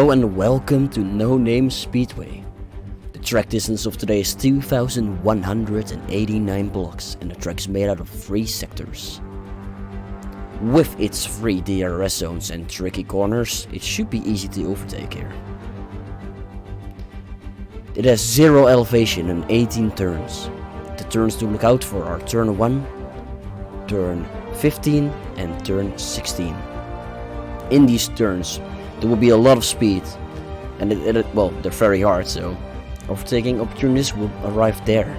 Hello and welcome to NoName Speedway. The track distance of today is 2,189 blocks and the track is made out of 3 sectors. With its 3 DRS zones and tricky corners, it should be easy to overtake here. It has 0 elevation and 18 turns. The turns to look out for are turn 1, turn 15 and turn 16. In these turns there will be a lot of speed and well, they're very hard, so overtaking opportunities will arrive there.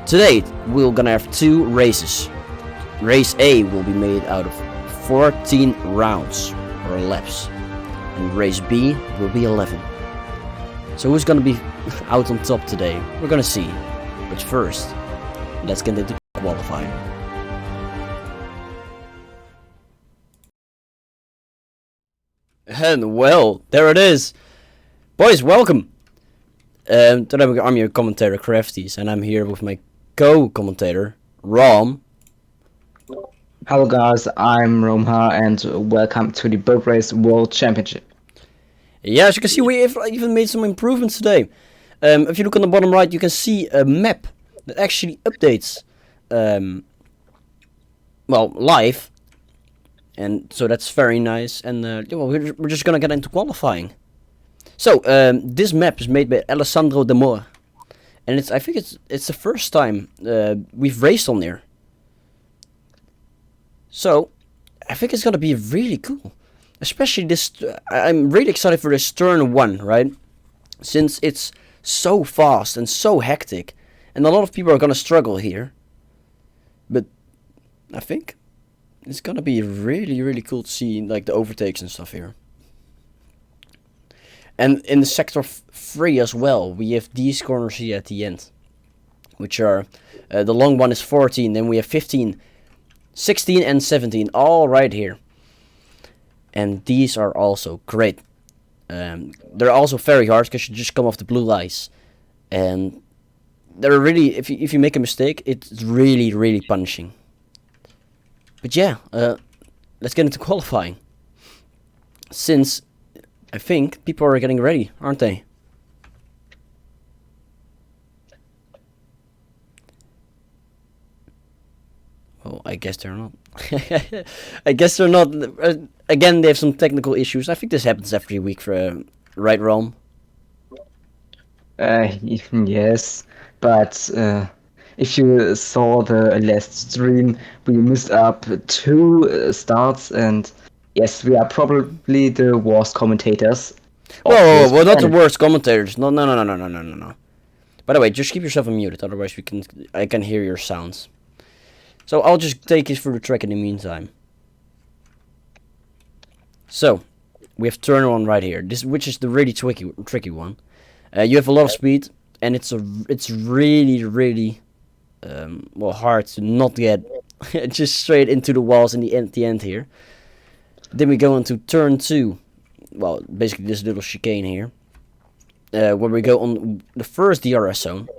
Today we're gonna have 2 races. Race A will be made out of 14 rounds or laps and race B will be 11. So who's gonna be out on top today? We're gonna see. But first, let's get into qualifying. And well, there it is. Boys, welcome. Today I'm your commentator Craftyz and I'm here with my co-commentator Rom. Hello guys, I'm Romha and welcome to the Boatrace World Championship. Yeah, as you can see, we have even made some improvements today. If you look on the bottom right, you can see a map that actually updates well, live. And so that's very nice, and well, we're just gonna get into qualifying. So this map is made by Alessandro De Moor, and I think it's the first time we've raced on there. So I think it's gonna be really cool, especially this. I'm really excited for this turn 1, right? Since it's so fast and so hectic, and a lot of people are gonna struggle here. But I think it's gonna be really cool to see like the overtakes and stuff here. And in the sector 3 as well, we have these corners here at the end, which are the long one is 14, then we have 15, 16 and 17 all right here. And these are also great. They're also very hard because you just come off the blue ice, and they're really, if you make a mistake, it's really punishing. But yeah, let's get into qualifying. Since I think people are getting ready, aren't they? Well, I guess they're not. I guess they're not. Again, they have some technical issues. I think this happens every week for right, Rome? Yes, but if you saw the last stream, we missed up 2 starts, and yes, we are probably the worst commentators. Whoa, not the worst commentators. No. By the way, just keep yourself unmuted, otherwise I can hear your sounds. So I'll just take you through the track in the meantime. So we have turn 1 right here. Which is the really tricky one. You have a lot of speed, and it's really well, hard to not get just straight into the walls in the end here. Then we go into turn 2. Well, basically this little chicane here, where we go on the first DRS zone,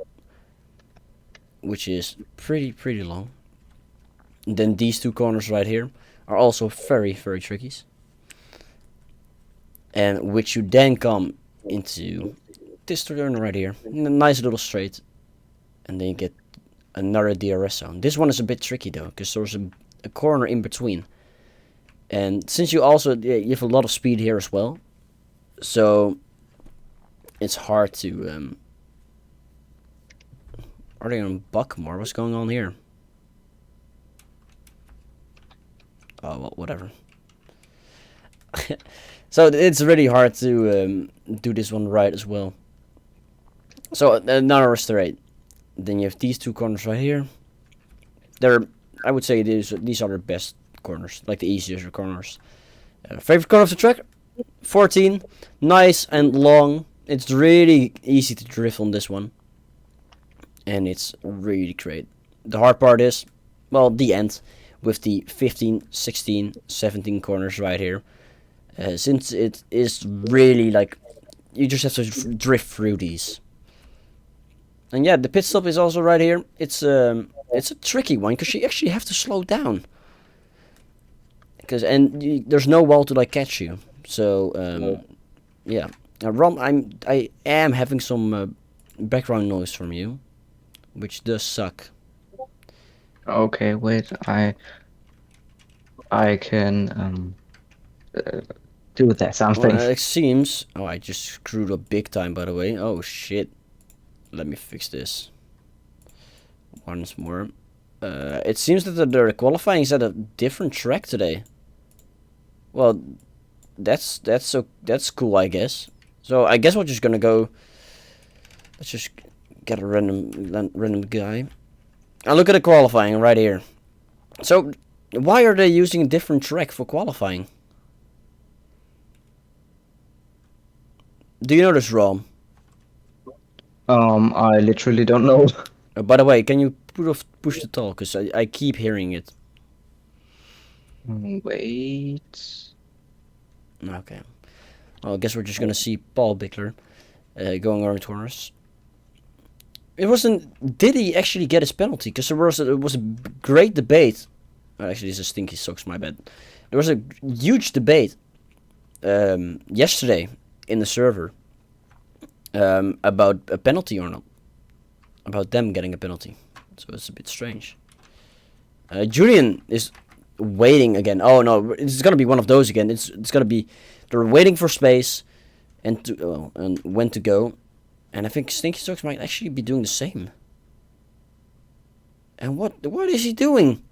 which is pretty long. And then these 2 corners right here are also very tricky, and which you then come into this turn right here, a nice little straight, and then you get another DRS zone. This one is a bit tricky though, because there's a corner in between, and since you have a lot of speed here as well, so it's hard to are they gonna buck more? What's going on here? Oh well, whatever. So it's really hard to do this one right as well. So another straight. Then you have these 2 corners right here. I would say these are the best corners, like the easiest corners. Favorite corner of the track? 14. Nice and long. It's really easy to drift on this one, and it's really great. The hard part is, well, the end, with the 15, 16, 17 corners right here. Since it is really like, you just have to drift through these. And yeah, the pit stop is also right here. It's a tricky one because you actually have to slow down. There's no wall to like catch you. So Yeah. Rom, I am having some background noise from you, which does suck. Okay, wait, I can do that Well, something. it seems. Oh, I just screwed up big time, by the way. Oh shit. Let me fix this once more. It seems that the qualifying is at a different track today. Well, that's cool, I guess. So I guess we're just gonna go. Let's just get a random guy. And look at the qualifying right here. So why are they using a different track for qualifying? Do you know this, Rom? I literally don't know. By the way, can you push the talk? Cause I keep hearing it. Wait. Okay. Well, I guess we're just gonna see Paul Bickler going around corners. It wasn't. Did he actually get his penalty? Because it was a great debate. Actually, this is Stinky Socks. My bad. There was a huge debate yesterday in the server about a penalty or not, about them getting a penalty. So it's a bit strange. Julian is waiting again. Oh no, it's gonna be one of those again. It's gonna be they're waiting for space and and when to go. And I think Stinky Socks might actually be doing the same. And what is he doing?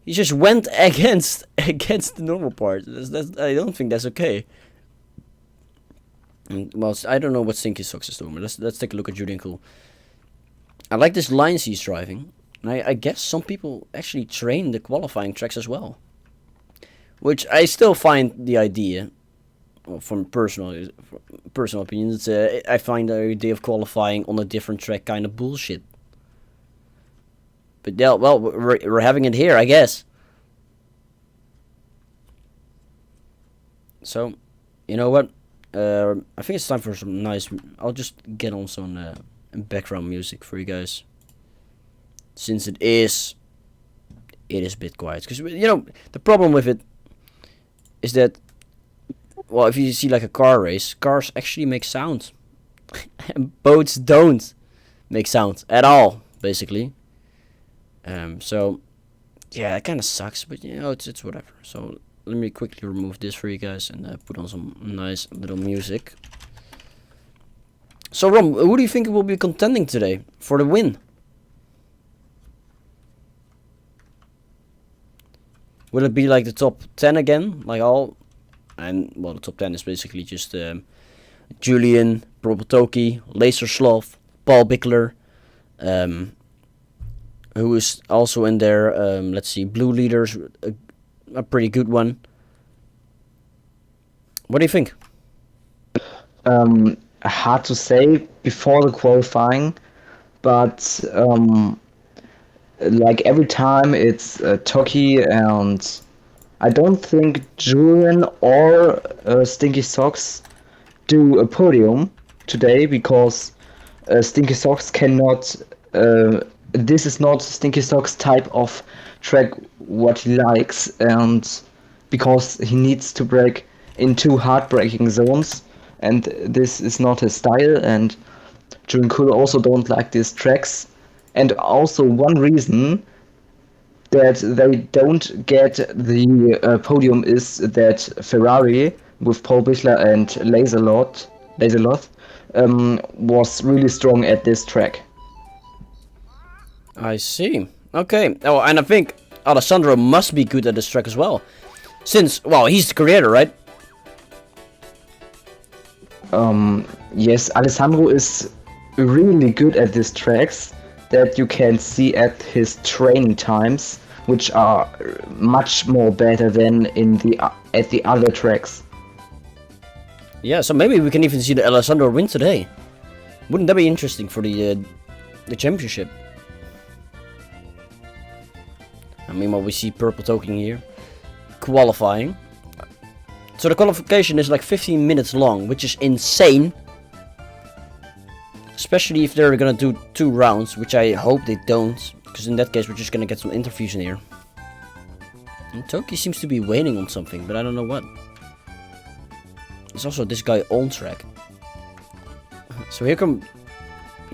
He just went against the normal part. I don't think that's okay. And, well, I don't know what Stinky Socks is doing. But let's take a look at Julian Cool. I like this lines he's driving. And I guess some people actually train the qualifying tracks as well. Which I still find the idea. Well, from personal opinions, I find the idea of qualifying on a different track kind of bullshit. But yeah, well, we're having it here, I guess. So, you know what? I think it's time for some nice. I'll just get on some background music for you guys, since it is a bit quiet. Because you know the problem with it is that. Well, if you see like a car race, cars actually make sound. And boats don't make sound at all, basically. So, yeah, it kind of sucks, but you know, it's whatever. So, let me quickly remove this for you guys and put on some nice little music. So, Rom, who do you think will be contending today for the win? Will it be like the top 10 again, like all? And, well, the top 10 is basically just Julian, Probotoki, Laser Sloth, Paul Bickler, who is also in there. Let's see, Blue Leaders, a pretty good one. What do you think? Hard to say before the qualifying, but like every time it's Toki, and I don't think Julian or Stinky Socks do a podium today, because Stinky Socks cannot. This is not Stinky Socks type of track what he likes, and because he needs to break into hard braking zones, and this is not his style. And Julian Cool also don't like these tracks, and also one reason that they don't get the podium is that Ferrari with Paul Bichler and Laserloth was really strong at this track. I see. Okay. Oh, and I think Alessandro must be good at this track as well. Since, well, he's the creator, right? Yes, Alessandro is really good at these tracks, that you can see at his training times, which are much more better than in at the other tracks. Yeah, so maybe we can even see the Alessandro win today. Wouldn't that be interesting for the championship? I mean, well, we see Purple Token here qualifying. So the qualification is like 15 minutes long, which is insane. Especially if they're gonna do 2 rounds, which I hope they don't, because in that case we're just gonna get some interviews in here. And Toki seems to be waiting on something, but I don't know what. There's also this guy on track. So here come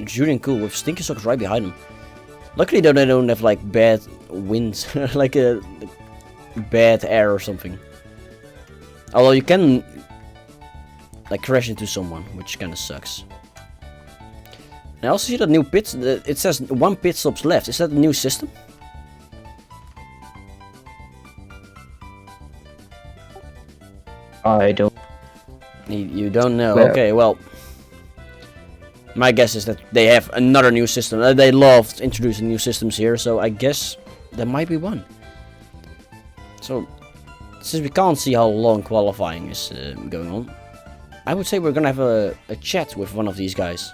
Judy and Cool with Stinky Socks right behind him. Luckily though, they don't have like bad winds, like a bad air or something. Although you can like crash into someone, which kind of sucks. And I also see that new pit. It says 1 pit stops left. Is that a new system? I don't. You don't know. Well, Okay, well, my guess is that they have another new system. They love introducing new systems here, so I guess there might be one. So, since we can't see how long qualifying is going on, I would say we're gonna have a chat with one of these guys.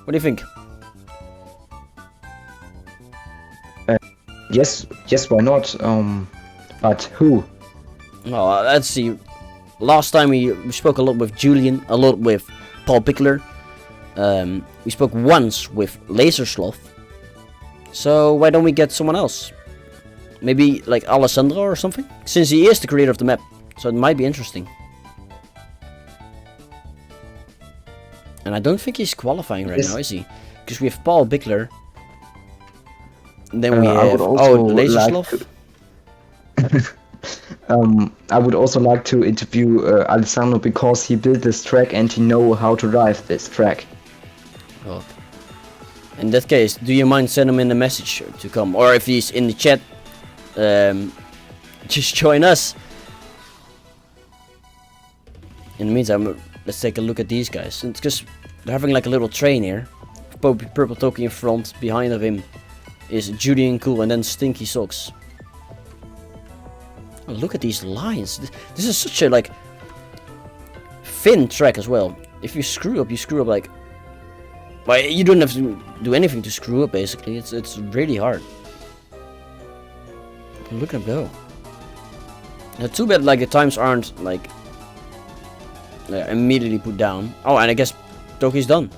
What do you think? Yes, why not? But who? Well, let's see. Last time we spoke a lot with Julian, a lot with Paul Pickler. We spoke once with Lasersloth. So why don't we get someone else? Maybe like Alessandro or something? Since he is the creator of the map. So it might be interesting. And I don't think he's qualifying right now, is he? Because we have Paul Bickler. Then we have Lasersloth. I would also like to interview Alessandro because he built this track and he know how to drive this track. Well, in that case, do you mind sending him in a message to come? Or if he's in the chat, just join us. In the meantime, let's take a look at these guys. It's because they're having like a little train here. Purple Toki in front, behind of him is Judy and Cool, and then Stinky Socks. Oh, look at these lines. This is such a like thin track as well. If you screw up, like. Well, you don't have to do anything to screw up. Basically, it's really hard. Look at him go. Now, too bad like the times aren't like immediately put down. Oh, and I guess Toki's done.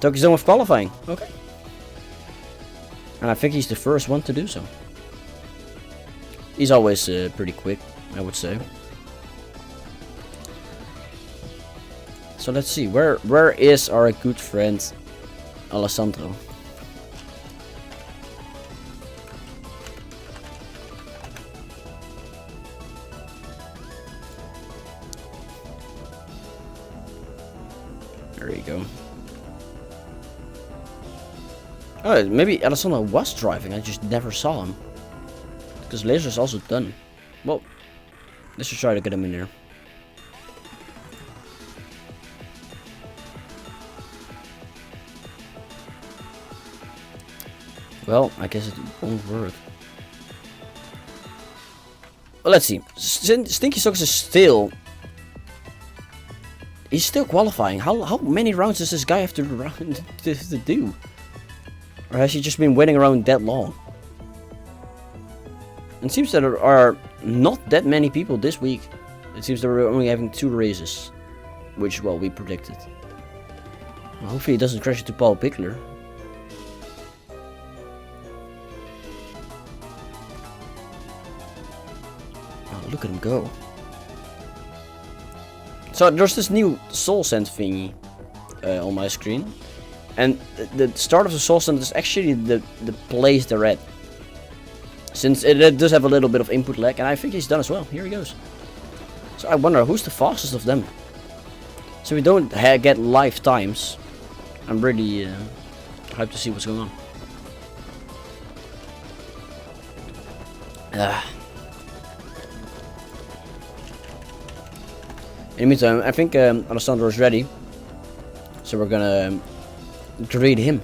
Toki's done with qualifying. Okay. And I think he's the first one to do so. He's always pretty quick, I would say. So let's see, where is our good friend Alessandro? There you go. Oh, maybe Alessandro was driving, I just never saw him. Because Laser's also done. Well, let's just try to get him in there. Well, I guess it won't work. Well, let's see. Stinky Socks is still... He's still qualifying. How many rounds does this guy have to do? Or has he just been waiting around that long? It seems that there are not that many people this week. It seems that we're only having 2 races. Which, well, we predicted. Well, hopefully he doesn't crash into Paul Pickler. Oh, look at him go. So there's this new soul sand thingy on my screen. And the start of the soul sand is actually the place they're at. Since it does have a little bit of input lag, and I think he's done as well. Here he goes. So I wonder who's the fastest of them. So we don't get live times. I'm really hyped to see what's going on. In the meantime, I think Alessandro is ready. So we're gonna greet him.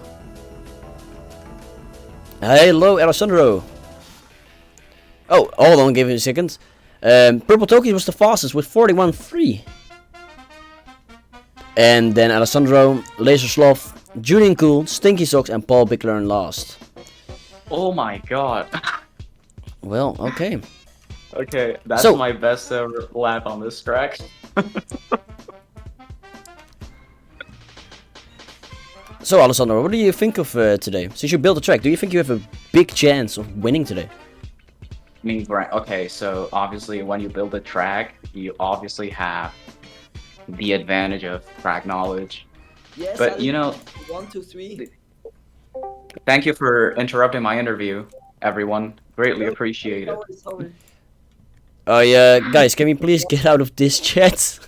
Hello, Alessandro. Oh, hold on, give me a second. Purple Toki was the fastest with 41.3. And then Alessandro, Lasersloth, Julian Cool, Stinky Socks, and Paul Bickler in last. Oh my god. Well, okay. Okay, that's So, my best ever lap on this track. So, Alessandro, what do you think of today? Since you built the track, do you think you have a big chance of winning today? mean, okay, so obviously when you build a track, you obviously have the advantage of track knowledge. Yes, But Ali. you know, 1, 2, 3. thank you for interrupting my interview, everyone. Greatly No, appreciate it. sorry, sorry. Oh yeah, guys, can we please get out of this chat?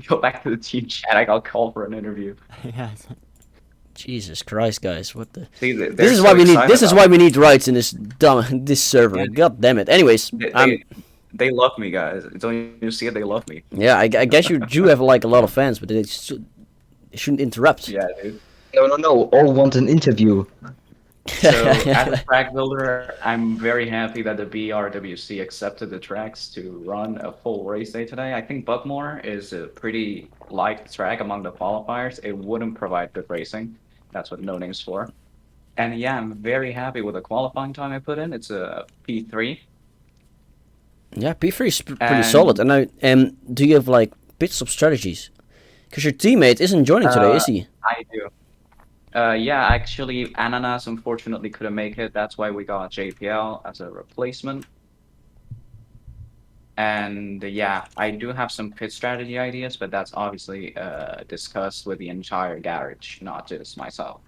Go back to the team chat. I got called for an interview. Yes. Jesus Christ, guys, what the? See, they're This is so why we need. excited This is about why it. we need rights in this server. Yeah, God damn it. Anyways, they love me, guys. Don't you see it? They love me. yeah, I guess you do have like a lot of fans, but they shouldn't interrupt. Yeah, dude. No. All want an interview. So, as a track builder, I'm very happy that the BRWC accepted the tracks to run a full race day today. I think Buckmore is a pretty light track among the qualifiers. It wouldn't provide good racing. That's what NoName's for. And yeah, I'm very happy with the qualifying time I put in. It's a P3. Yeah, P3 is pretty And- solid. And now, do you have like pit stop strategies? Because your teammate isn't joining today, is he? I do. Yeah, actually, Ananas unfortunately couldn't make it. That's why we got JPL as a replacement. And yeah, I do have some pit strategy ideas, but that's obviously discussed with the entire garage, not just myself.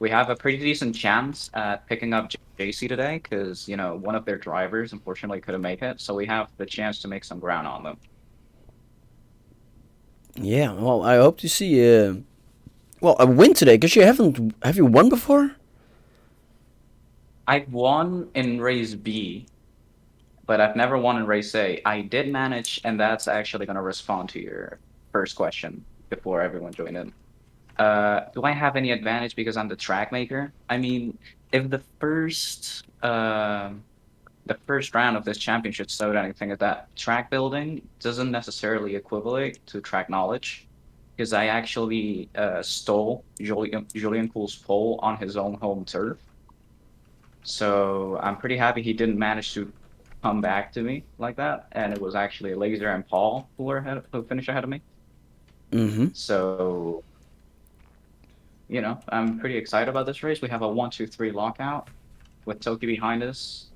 We have a pretty decent chance at picking up JC today, because, you know, one of their drivers unfortunately couldn't make it, so we have the chance to make some ground on them. Yeah. Well, I hope to see a win today. Because you haven't. Have you won before? I've won in race B, but I've never won in race A. I did manage, and that's actually going to respond to your first question before everyone joined in. Do I have any advantage because I'm the track maker? I mean, if the first round of this championship showed anything, is that track building doesn't necessarily equivalent to track knowledge, because I actually stole Julian Pool's pole on his own home turf. So I'm pretty happy he didn't manage to come back to me like that, and it was actually Laser and Paul who finished ahead of me. Mm-hmm. So, you know, I'm pretty excited about this race. We have a 1-2-3 lockout with Toki behind us,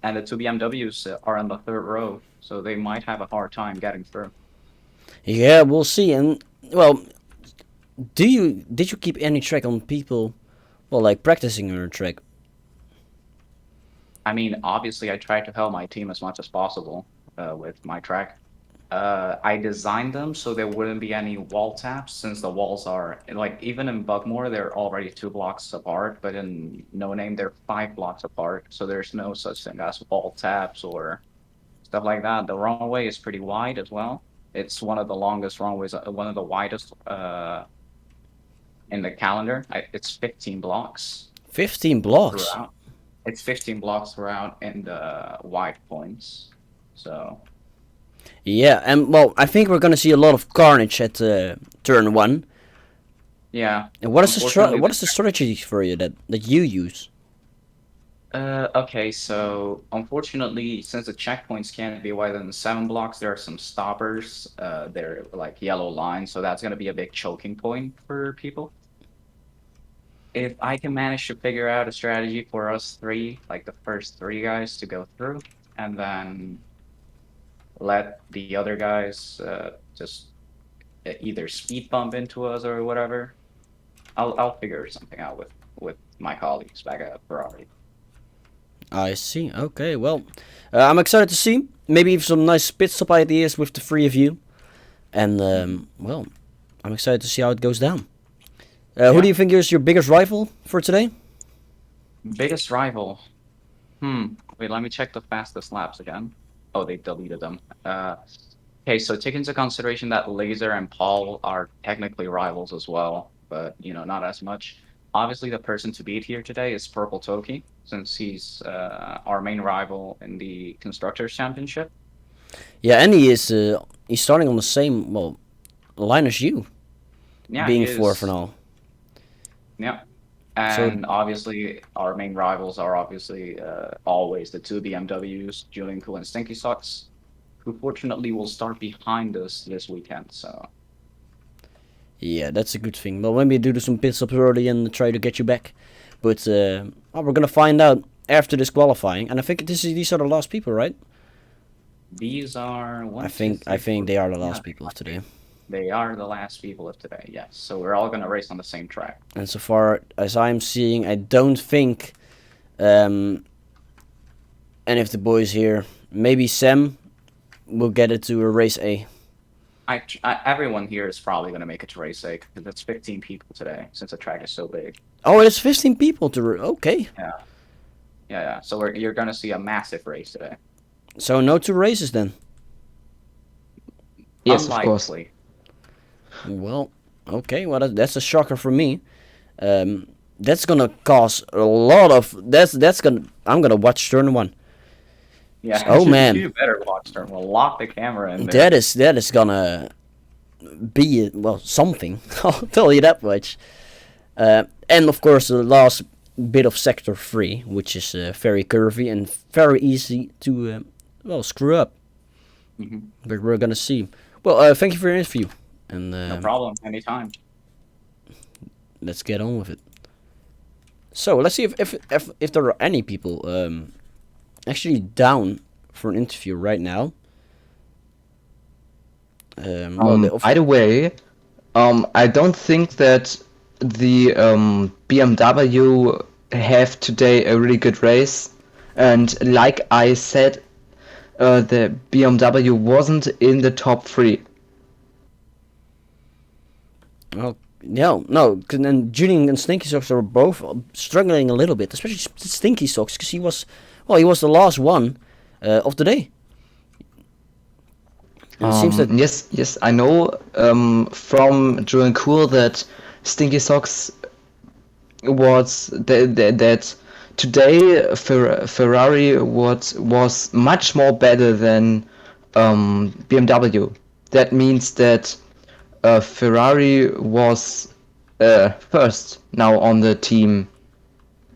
and the two BMWs are in the third row, so they might have a hard time getting through. Yeah, we'll see. And well, did you keep any track on people, well, like practicing on your track? I mean, obviously, I tried to help my team as much as possible with my track. I designed them so there wouldn't be any wall taps, since the walls are, like, even in Bugmore, they're already 2 blocks apart, but in NoName, they're 5 blocks apart, so there's no such thing as wall taps or stuff like that. The runway is pretty wide as well. It's one of the longest runways, one of the widest in the calendar. It's 15 blocks 15 blocks. throughout. It's 15 blocks throughout in the wide points. So Yeah, and well, I think we're gonna see a lot of carnage at turn 1. yeah. And what is the Unfortunately, what is the strategy for you that you use? Okay, so unfortunately, since the checkpoints can't be wider than 7 blocks, there are some stoppers. They're like yellow lines, so that's gonna be a big choking point for people. If I can manage to figure out a strategy for us 3, like the first 3 guys to go through, and then let the other guys just either speed bump into us or whatever, I'll figure something out with my colleagues back at Ferrari. I see. Okay, well, I'm excited to see maybe some nice pit stop ideas with the 3 of you, and well, I'm excited to see how it goes down. Who Yeah. do you think is your biggest rival for today? Biggest rival. Wait, let me check the fastest laps again. Oh, they deleted them. Okay, so take into consideration that Laser and Paul are technically rivals as well, but, you know, not as much. Obviously, the person to beat here today is Purple Toki, since he's our main rival in the Constructors' Championship. Yeah, and he's starting on the same line as you, Yeah, being he is. 4th and all. Yeah. And obviously, our main rivals are obviously always the 2 BMWs, Julian Cool and Stinky Socks, who fortunately will start behind us this weekend. So Yeah, that's a good thing. Well, maybe do some pit stops early and try to get you back. But well, we're gonna find out after this qualifying, and I think these are the last people, right? These are one. I think they are the last people of today. They are the last people of today. Yes. So we're all gonna race on the same track. And so far as I'm seeing, I don't think any of the boys here. Maybe Sam will get it to a race A. Everyone here is probably gonna make it to race A because it's 15 people today since the track is so big. Oh, it's 15 people to okay. Yeah. So you're gonna see a massive race today. So no 2 races then. Yes, Unlikely. of course. Well, okay. Well, that's a shocker for me. That's gonna cause a lot of. That's gonna. I'm gonna watch turn 1. Yeah. Oh, man. You better watch turn. We'll lock the camera in there. That is gonna be something. I'll tell you that much. And of course the last bit of sector 3, which is very curvy and very easy to screw up. But we're gonna see. Well, thank you for your interview. And No problem. Anytime. let's get on with it. So let's see if there are any people actually down for an interview right now. By the way, I don't think that the BMW have today a really good race, and like I said, the BMW wasn't in the top 3. Oh no, cause then Julian and Stinky Socks are both struggling a little bit, especially Stinky Socks, because he was the last one of the day. And it seems that Yes, I know from Julian Cool that Stinky Socks was that today Ferrari was much more better than BMW. That means that Ferrari was first now on the team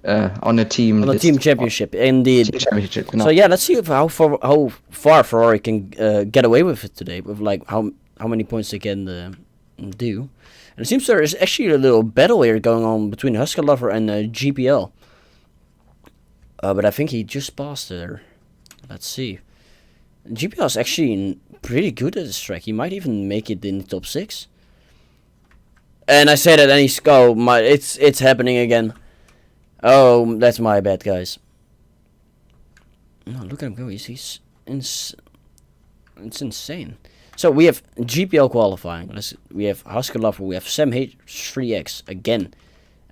team championship, indeed. Team championship, no. So yeah, let's see how far Ferrari can get away with it today, with like how many points they can do. And it seems there is actually a little battle here going on between Husker Lover and GPL. But I think he just passed there. Let's see. GPL is actually pretty good at this track. He might even make it in the top 6. And I say that, and he's it's happening again. Oh, that's my bad, guys. No, look at him go. It's insane. So we have GPL qualifying. We have Husker Lover. We have Sam H3X again.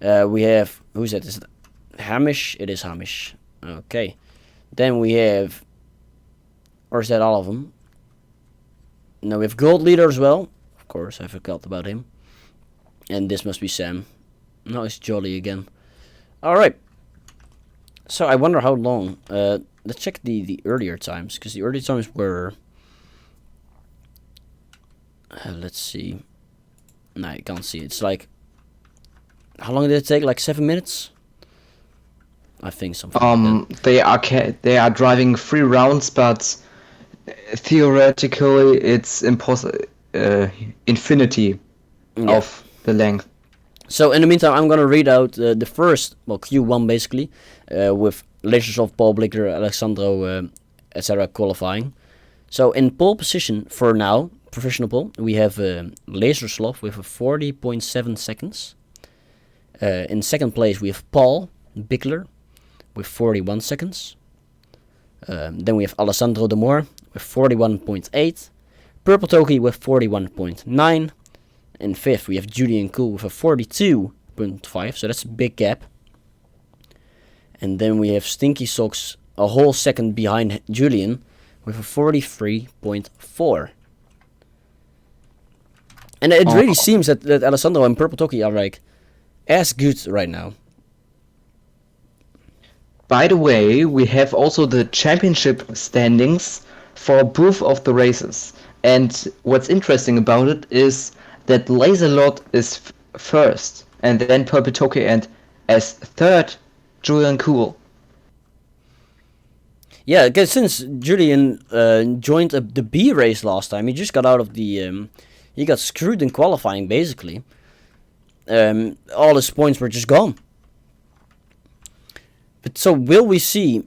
We have, who's that? Is it Hamish? It is Hamish. Okay. Then we have, or is that all of them? No, we have Gold Leader as well. Of course, I forgot about him. And this must be Sam. No, it's Jolly again. Alright. So I wonder how long. Let's check the earlier times, because the earlier times were. Let's see. No, you can't see. It's like. How long did it take? Like 7 minutes? I think something. Like that. They are driving 3 rounds, but theoretically it's impossible. Infinity of the length. So in the meantime, I'm gonna read out the first, Q1 basically, with Lasersoft, Paul Blicker, Alessandro, etc. qualifying. So in pole position for now, professional pole, we have Lasersoft with a 40.7 seconds. In second place, we have Paul Bickler with 41 seconds. Then we have Alessandro De Moor with 41.8. Purple Toki with 41.9. In fifth, we have Julian Cool with a 42.5, so that's a big gap. And then we have Stinky Socks a whole second behind Julian with a 43.4. And it really seems that Alessandro and Purple Toki are like as good right now. By the way, we have also the championship standings for both of the races. And what's interesting about it is that Laserlot is first, and then Purple Toki, and as third, Julian Cool. Yeah, because since Julian joined the B race last time, he just got out of the... he got screwed in qualifying, basically. All his points were just gone. But so will we see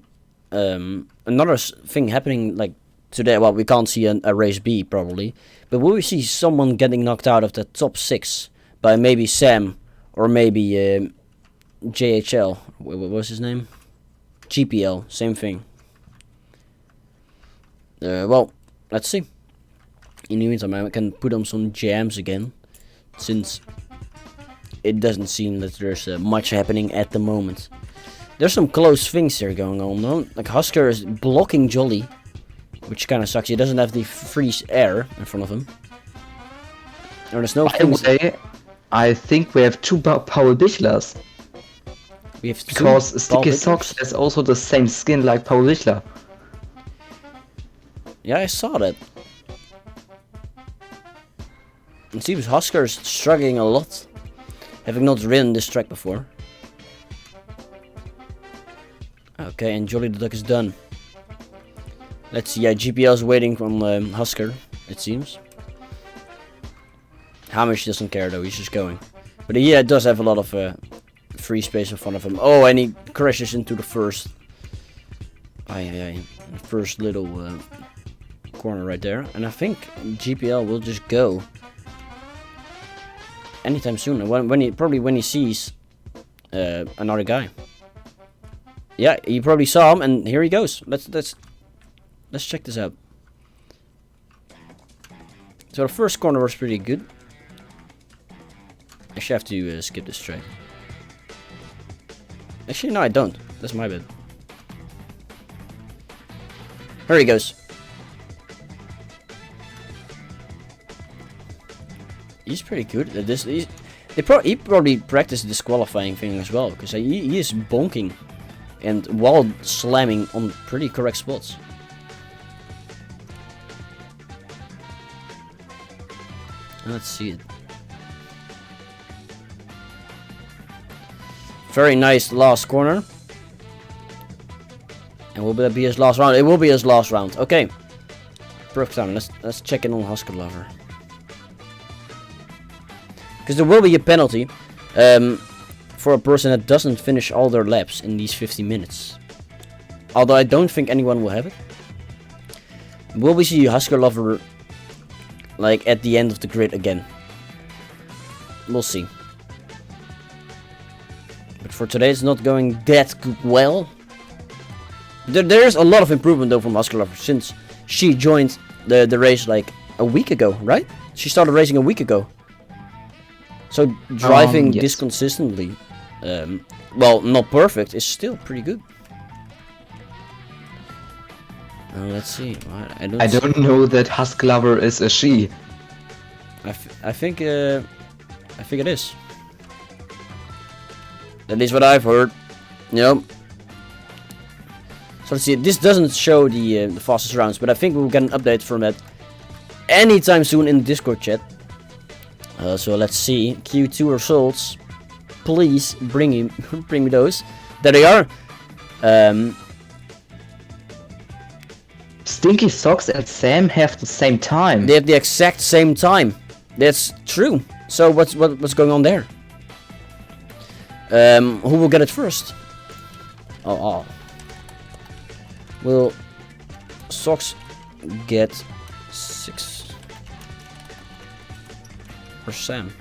another thing happening like today? Well, we can't see a race B probably, but will we see someone getting knocked out of the top 6 by maybe Sam or maybe JHL? What was his name? GPL, same thing. Well, let's see. In the meantime, I can put on some jams again, since it doesn't seem that there's much happening at the moment. There's some close things here going on, though. Like Husker is blocking Jolly, which kind of sucks. He doesn't have the freeze air in front of him. There's no. By the way, I think we have 2 Paul Bichlers. We have Because Sticky Socks has also the same skin like Paul Bichler. Yeah, I saw that. It seems Husker is struggling a lot, having not ridden this track before. Okay, and Jolly the Duck is done. Let's see, yeah, GPL is waiting on Husker, it seems. Hamish doesn't care though, he's just going. But yeah, does have a lot of free space in front of him. Oh, and he crashes into the first. First little corner right there. And I think GPL will just go anytime soon. When he sees another guy. Yeah, he probably saw him, and here he goes. Let's check this out. So the first corner was pretty good. Actually, I have to skip this track. Actually, no, I don't. That's my bad. Here he goes. He's pretty good at this. He probably practiced this qualifying thing as well, because he is bonking and while slamming on pretty correct spots. Let's see it. Very nice last corner. And will that be his last round? It will be his last round. Okay. Perfect time. Let's check in on Husker Lover. Because there will be a penalty for a person that doesn't finish all their laps in these 50 minutes. Although I don't think anyone will have it. Will we see Husker Lover like at the end of the grid again? We'll see. But for today it's not going that well. There's a lot of improvement though from Husker Lover since she joined the race like a week ago, right? She started racing a week ago. So driving yes. this consistently, well, not perfect, is still pretty good. Let's see. I don't know that Husk Lover is a she. I think it is. At least what I've heard. Yep. So let's see. This doesn't show the fastest rounds, but I think we'll get an update from it anytime soon in the Discord chat. So let's see. Q2 results. Please bring me those. There they are. Stinky Socks and Sam have the same time. They have the exact same time. That's true. So what's going on there? Who will get it first? Oh. Will Socks get 6? Or Sam?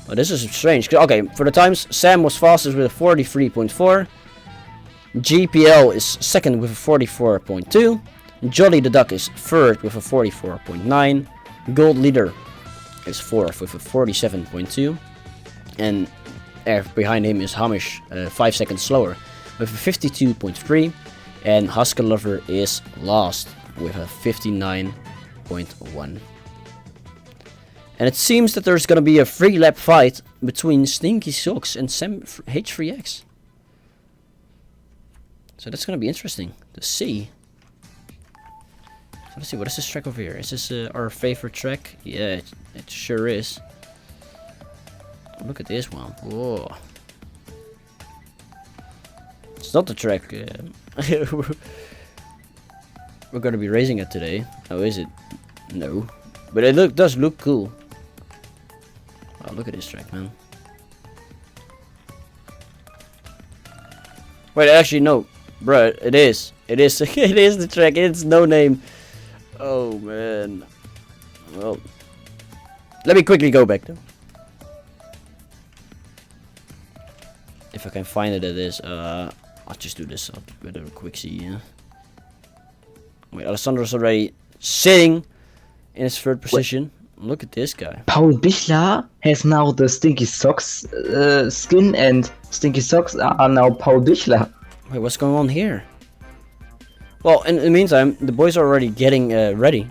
Oh, this is strange. Okay, for the times, Sam was fastest with a 43.4. GPL is second with a 44.2. Jolly the Duck is third with a 44.9. Gold Leader is fourth with a 47.2. And behind him is Hamish, 5 seconds slower with a 52.3. And Husker Lover is last with a 59.1. And it seems that there's gonna be a 3-lap fight between Stinky Socks and Sam H3X. So that's gonna be interesting to see. So let's see, what is this track over here? Is this our favorite track? Yeah, it sure is. Look at this one. Whoa. It's not the track. We're gonna be racing it today. Oh, is it? No. But it does look cool. Oh, look at this track, man. Wait, actually no, bro. It is. It is. It is the track. It's no name. Oh man. Well, let me quickly go back though. If I can find it, it is. I'll just do this up with a quick see. Yeah. Wait, Alessandro's already sitting in his third position. Look at this guy. Paul Bichler has now the Stinky Socks skin, and Stinky Socks are now Paul Bichler. Wait, what's going on here? Well, in the meantime, the boys are already getting ready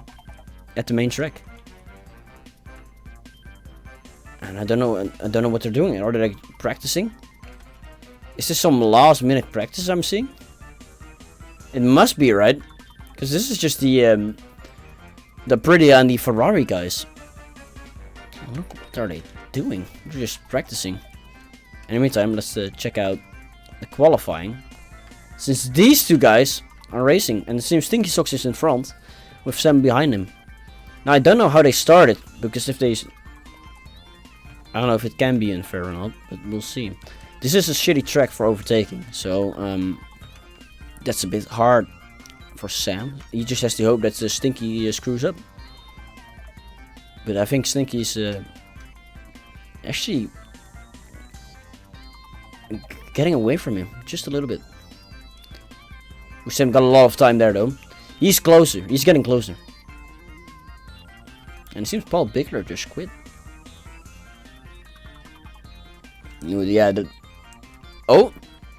at the main track. And I don't know what they're doing. Are they like practicing? Is this some last minute practice I'm seeing? It must be, right? Because this is just the Aprilia and the Ferrari guys. What are they doing? They're just practicing. In the meantime, let's check out the qualifying. Since these two guys are racing, and it seems Stinky Socks is in front, with Sam behind him. Now I don't know how they started, because if they... I don't know if it can be unfair or not, but we'll see. This is a shitty track for overtaking, so that's a bit hard for Sam. He just has to hope that the Stinky screws up. But I think Stinky's actually getting away from him just a little bit. Sam got a lot of time there though. He's closer. He's getting closer. And it seems Paul Bichler just quit. Yeah. Oh,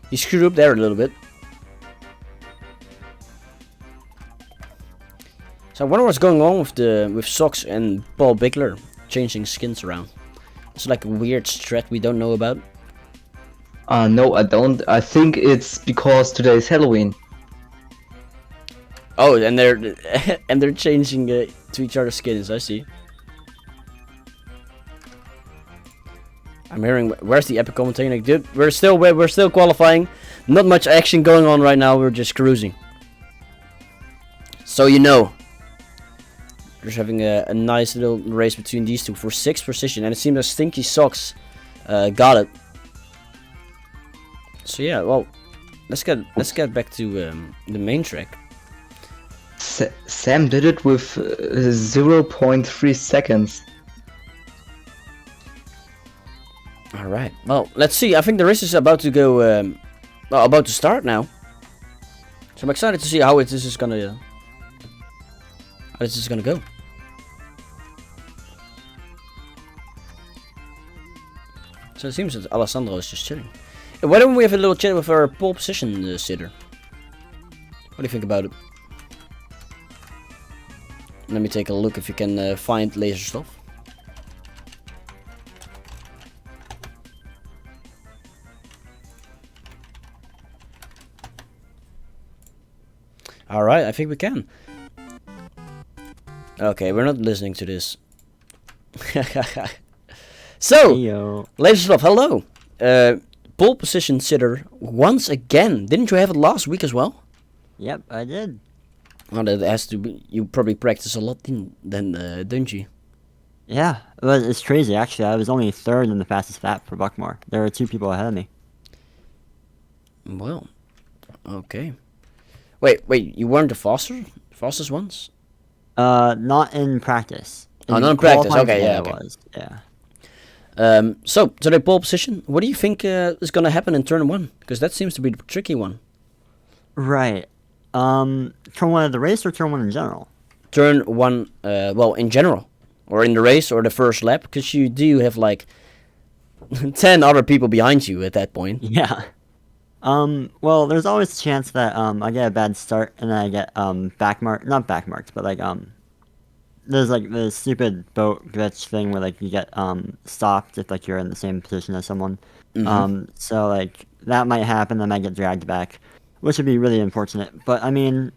he screwed up there a little bit. So I wonder what's going on with Socks and Paul Bichler changing skins around. It's like a weird strat we don't know about. No, I don't. I think it's because today is Halloween. Oh, and they're changing to each other's skins. I see. I'm hearing. Where's the epic commentating? Dude, we're still qualifying. Not much action going on right now. We're just cruising. So you know. Just having a nice little race between these two for 6th position, and it seems that Stinky Socks got it. So yeah, well, let's get back to the main track. Sam did it with 0.3 seconds. All right. Well, let's see. I think the race is about to go, about to start now. So I'm excited to see how this is gonna go. So it seems that Alessandro is just chilling. Why don't we have a little chat with our pole position sitter? What do you think about it? Let me take a look if you can find laser stuff. Alright, I think we can. Okay, we're not listening to this. So, Heyo. ladies and gentlemen, hello. Pole position sitter once again. Didn't you have it last week as well? Yep, I did. Oh, that has to be. You probably practice a lot then, don't you? Yeah, it's crazy actually. I was only 3rd in the fastest lap for Buckmore. There were 2 people ahead of me. Well, okay. Wait, you weren't the fastest ones? Not in practice. Oh, not in practice. qualifying, Okay, yeah, it okay. was. Yeah. So today pole position. What do you think is gonna happen in turn 1? Because that seems to be the tricky one. Right. Turn 1 of the race or turn 1 in general? Turn 1. Well, in general, or in the race, or the first lap, because you do have like 10 other people behind you at that point. Yeah. Well, there's always a chance that I get a bad start and then I get not back marked, but like there's like the stupid boat glitch thing where like you get stopped if like you're in the same position as someone. So like that might happen, then I get dragged back, which would be really unfortunate. But I mean,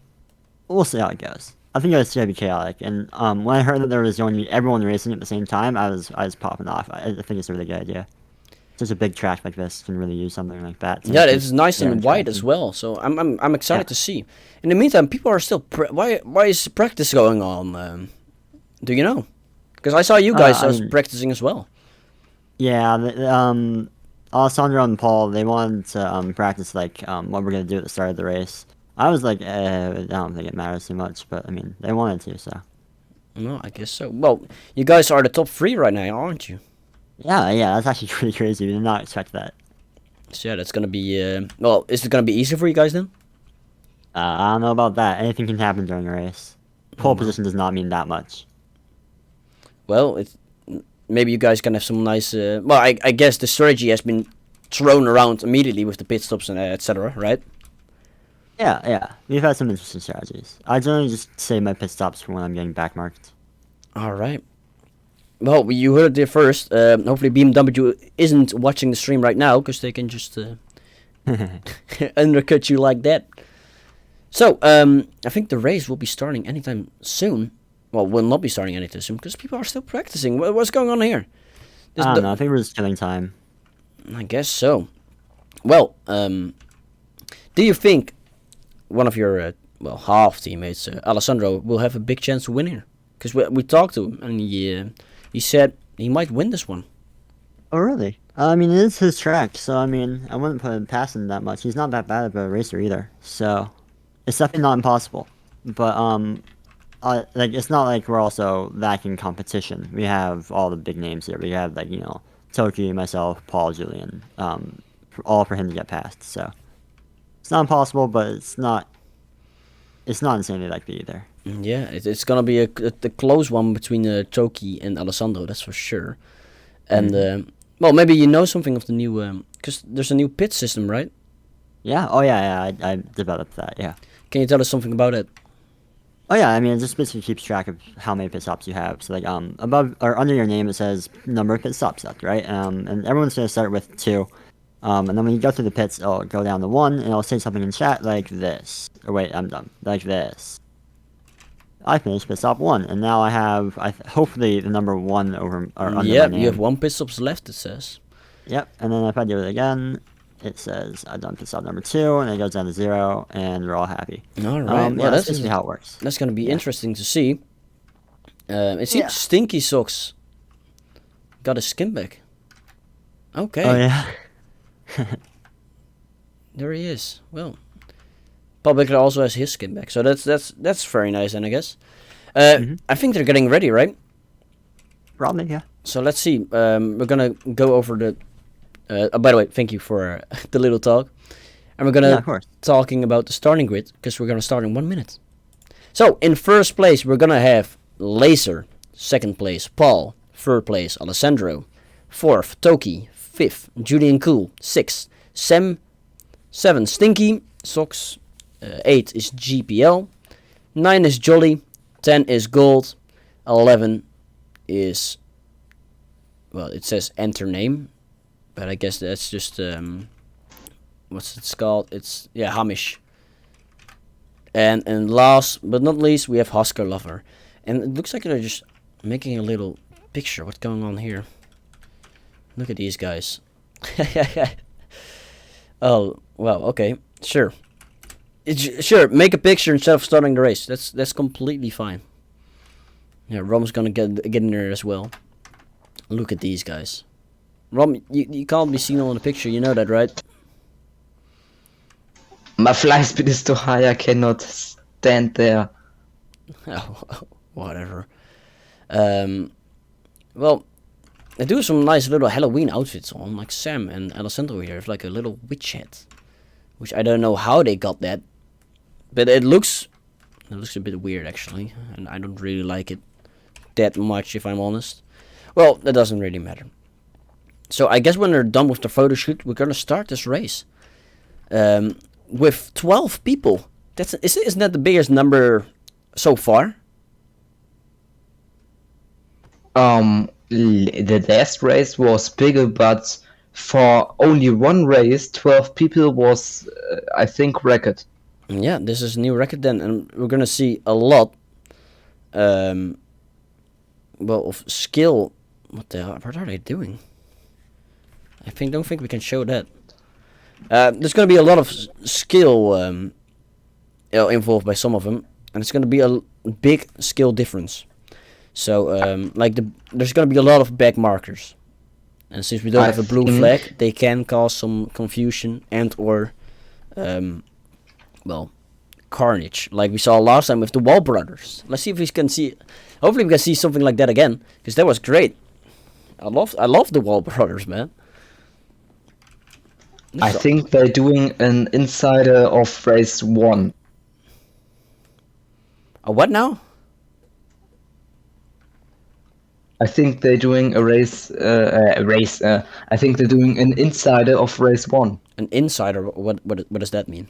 we'll see how it goes. I think it was gonna be chaotic, and when I heard that there was going to be everyone racing at the same time, I was popping off. I think it's a really good idea. Such a big track like this can really use something like that. Yeah, it's nice and wide as well. So I'm excited to see. In the meantime, people are still why is practice going on? Do you know? Because I saw you guys practicing as well. Yeah, Alessandro and Paul, they wanted to practice like what we're gonna do at the start of the race. I was like, I don't think it matters too much, but I mean, they wanted to, so. No, I guess so. Well, you guys are the top 3 right now, aren't you? Yeah, that's actually pretty crazy. We did not expect that. So yeah, that's gonna be. Well, is it gonna be easy for you guys then? I don't know about that. Anything can happen during a race. Pole position does not mean that much. Well, it's maybe you guys can have some nice. Well, I guess the strategy has been thrown around immediately with the pit stops and etc. Right? Yeah. We've had some interesting strategies. I generally just save my pit stops for when I'm getting backmarked. All right. Well, you heard it there first. Hopefully, BMW isn't watching the stream right now because they can just undercut you like that. So, I think the race will be starting anytime soon. Well, will not be starting anytime soon because people are still practicing. What's going on here? I don't know. I think we're just killing time. I guess so. Well, do you think one of your half teammates, Alessandro, will have a big chance to win here? Because we talked to him and he said he might win this one. Oh, really? I mean, it is his track, so I mean, I wouldn't put him past him that much. He's not that bad of a racer either, so it's definitely not impossible. But like it's not like we're also lacking competition. We have all the big names here. We have like Toki, myself, Paul, Julian, all for him to get past. So it's not impossible, but it's not insanely likely either. Yeah, it's gonna be a close one between Toki and Alessandro, that's for sure. And well, maybe you know something of the new because there's a new pit system, right? Yeah. Oh yeah. I developed that. Yeah. Can you tell us something about it? Oh yeah, I mean it just basically keeps track of how many pit stops you have. So like above or under your name it says number of pit stops left, right? And everyone's gonna start with 2. And then when you go through the pits, it'll go down to 1, and it'll say something in chat like this. Or wait, I'm done. Like this. I finished pit stop 1, and now I have hopefully the number 1 over or under my name. You have 1 pit stops left. It says. Yep, and then if I do it again, it says I've done pit stop number 2, and it goes down to 0, and we're all happy. All right. Yeah, that's basically how it works. That's gonna be interesting to see. It seems Stinky Socks got a skin back. Okay. Oh yeah. There he is. Well, Public also has his skin back, so that's very nice, then I guess. I think they're getting ready, right? Probably, yeah. So let's see. We're gonna go over the. By the way, thank you for the little talk, and we're gonna talking about the starting grid because we're gonna start in 1 minute. So in first place we're gonna have Laser, second place Paul, third place Alessandro, fourth Toki, fifth Julian Cool, sixth Sam, 7 Stinky Socks, 8 is GPL, 9 is Jolly, 10 is Gold, 11 is, well, it says enter name, but I guess that's just what's it called? It's Hamish. And last but not least we have Husker Lover, and it looks like they're just making a little picture. What's going on here? Look at these guys. Oh well, okay, sure. Sure, make a picture instead of starting the race. That's completely fine. Yeah, Rom's gonna get in there as well. Look at these guys. Rom, you can't be seen on the picture. You know that, right? My fly speed is too high. I cannot stand there. Oh, whatever. Well, they do some nice little Halloween outfits on, like Sam and Alessandro here have like a little witch hat, which I don't know how they got that, but it looks a bit weird actually, and I don't really like it that much if I'm honest. Well, that doesn't really matter. So I guess when they're done with the photo shoot, we're gonna start this race. With 12 people. Isn't that the biggest number so far? The last race was bigger, but for only one race, 12 people was, I think, record. Yeah, this is a new record then, and we're gonna see a lot, well, of skill. What are they doing? Don't think we can show that. There's gonna be a lot of skill involved by some of them, and it's gonna be a big skill difference. So, there's gonna be a lot of back markers, And since we don't I have a blue think- flag, they can cause some confusion and or, well, carnage, like we saw last time with the Wall Brothers. Let's see if we can see. Hopefully, we can see something like that again, because that was great. I love the Wall Brothers, man. I think they're doing an insider of race 1. What now? I think they're doing a race. I think they're doing an insider of race 1. An insider? What does that mean?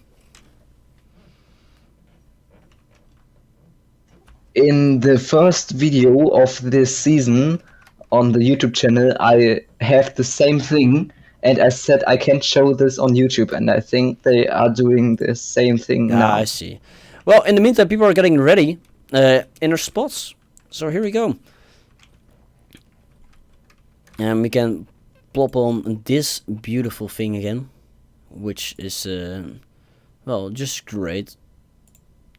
In the first video of this season on the YouTube channel, I have the same thing, and I said I can't show this on YouTube, and I think they are doing the same thing now. I see. Well, in the meantime, people are getting ready in their spots. So here we go. And we can plop on this beautiful thing again, which is, well, just great.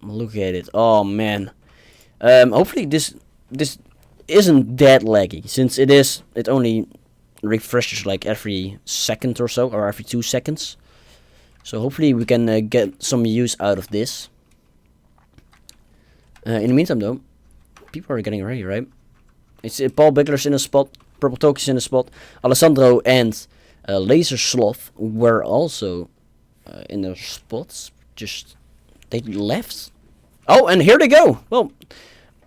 Look at it. Oh, man. Hopefully this isn't that laggy, since it only refreshes like every second or so, or every 2 seconds. So hopefully we can get some use out of this. In the meantime, though, people are getting ready, right? It's Paul Bickler's in a spot, Purple Toki's in a spot, Alessandro and Laser Sloth were also in their spots. Just they left. Oh, and here they go. Well,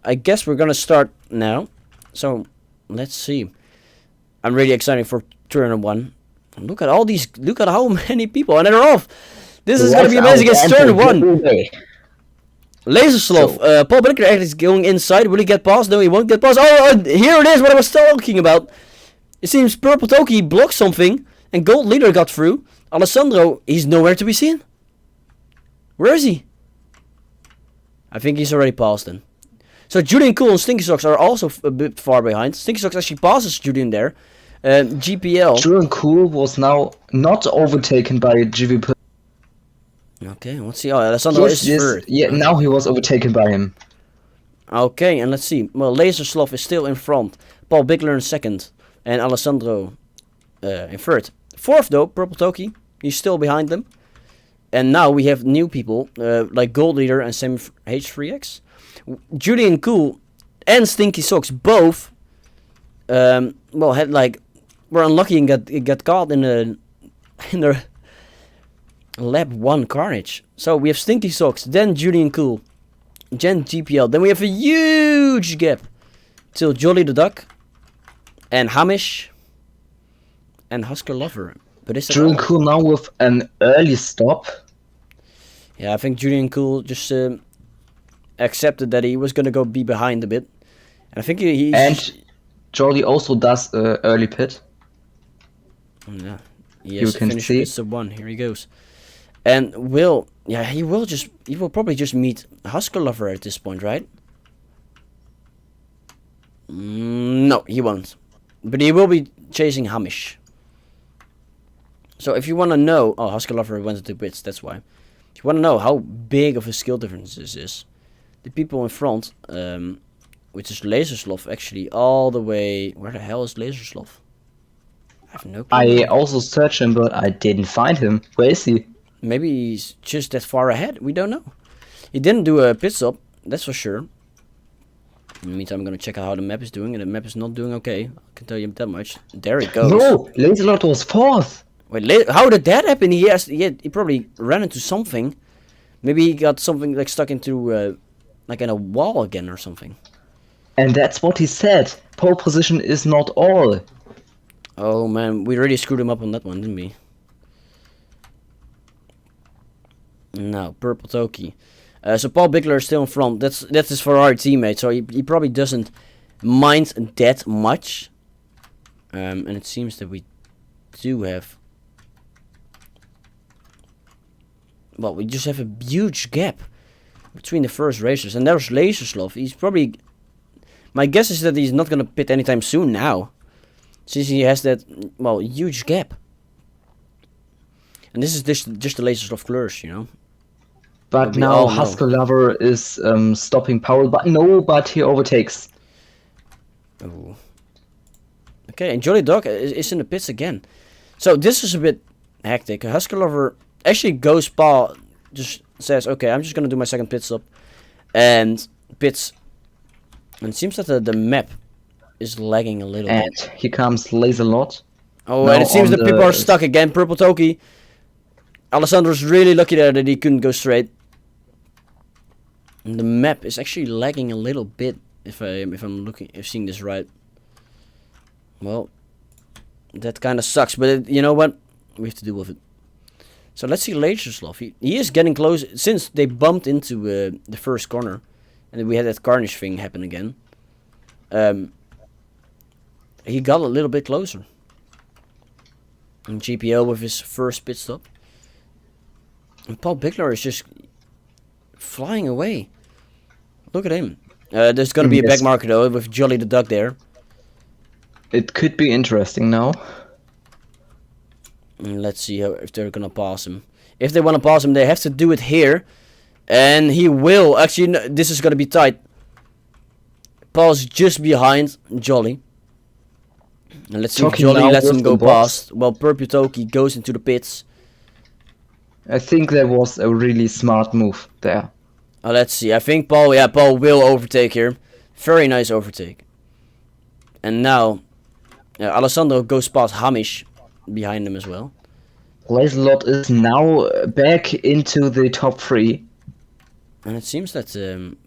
I guess we're gonna start now. So let's see. I'm really excited for turn 1. Look at all these. Look at how many people, and they're off. This is gonna be amazing. It's turn 1. Laser Sloth, Paul Bickler is going inside. Will he get past? No, he won't get past. Oh, here it is. What I was talking about. It seems Purple Toki blocked something, and Gold Leader got through. Alessandro, he's nowhere to be seen. Where is he? I think he's already passed then. So Julian Cool and Stinky Socks are also a bit far behind. Stinky Socks actually passes Julian there. GPL. Julian Cool was now not overtaken by GVP. Okay, let's see. Oh, Alessandro is third. Yeah, now he was overtaken by him. Okay, and let's see. Well, Laser Sloth is still in front. Paul Bickler in second. And Alessandro in third. Fourth, though, Purple Toki. He's still behind them. And now we have new people, like Gold Leader and Sam H3X. Julian Cool and Stinky Socks both, well, had like, were unlucky and got caught in the lap 1 carnage. So we have Stinky Socks, then Julian Cool, then GPL. Then we have a huge gap till Jolly the Duck and Hamish and Husker Lover. But is that Julian all? Cool now with an early stop. Yeah, I think Julian Cool just accepted that he was gonna go be behind a bit, and I think he And Jolly also does early pit. yeah, yes, You can finish see. with sub 1. Here he goes, and he will probably just meet Husker Lover at this point, right? No, he won't, but he will be chasing Hamish. So if you want to know, oh, Husker Lover went into pits, that's why. If you want to know how big of a skill difference this is, the people in front, which is Laser Sloth, actually all the way. Where the hell is Laser Sloth? I have no clue. I also searched him, but I didn't find him. Where is he? Maybe he's just that far ahead. We don't know. He didn't do a pit stop, that's for sure. In the meantime, I'm gonna check out how the map is doing, and the map is not doing okay. I can tell you that much. There he goes. No, Laserlord was 4th. Wait, how did that happen? He probably ran into something. Maybe he got something like stuck into like in a wall again or something. And that's what he said. Pole position is not all. Oh man, we really screwed him up on that one, didn't we? Now, Purple Toki. So Paul Bickler is still in front. That's his Ferrari teammate, so he probably doesn't mind that much. And it seems that we do have. Well, we just have a huge gap between the first racers, and there's Laser Sloth. He's probably. My guess is that he's not gonna pit anytime soon now, since he has that huge gap. And this is just the Laser Sloth flourish, you know. But we now all know. Husker Lover is stopping Powell, but he overtakes. Oh. Okay, and Jolly Dog is in the pits again. So this is a bit hectic. Husker Lover actually goes Paul, just says, okay, I'm just gonna do my second pit stop. And pits. And it seems that the map is lagging a little And bit. here comes Laserlot. Oh, now and it seems on that people are the- stuck again. Purple Toki. Alessandro's really lucky there that he couldn't go straight. And the map is actually lagging a little bit. If seeing this right. Well, that kind of sucks. But you know what? We have to deal with it. So let's see Laserslav. He is getting close since they bumped into the first corner, and then we had that Carnage thing happen again. He got a little bit closer. And GPO with his first pit stop. And Paul Bickler is just flying away. Look at him. There's gonna be a back Yes. marker though with Jolly the Duck there. It could be interesting now. And let's see if they're gonna pass him. If they want to pass him, they have to do it here. And he will. Actually, no, this is gonna be tight. Paul's just behind Jolly. And let's see if Toki Jolly now lets with him go the box. past. While Toki goes into the pits. I think that was a really smart move there. Let's see. I think Paul will overtake here. Very nice overtake. And now, Alessandro goes past Hamish behind him as well. Laserlot is now back into the top 3. And it seems that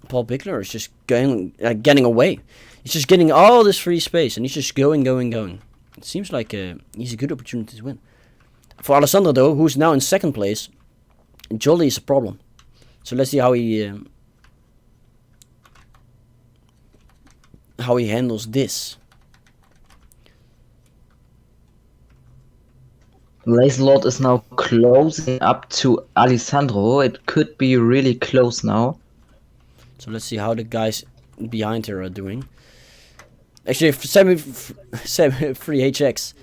Paul Bickler is just getting away. He's just getting all this free space, and he's just going. It seems like he's a good opportunity to win. For Alessandro, though, who's now in second place, Jolly is a problem. So let's see how he handles this. Laserlot is now closing up to Alessandro. It could be really close now. So let's see how the guys behind her are doing. Actually, if Semi 3HX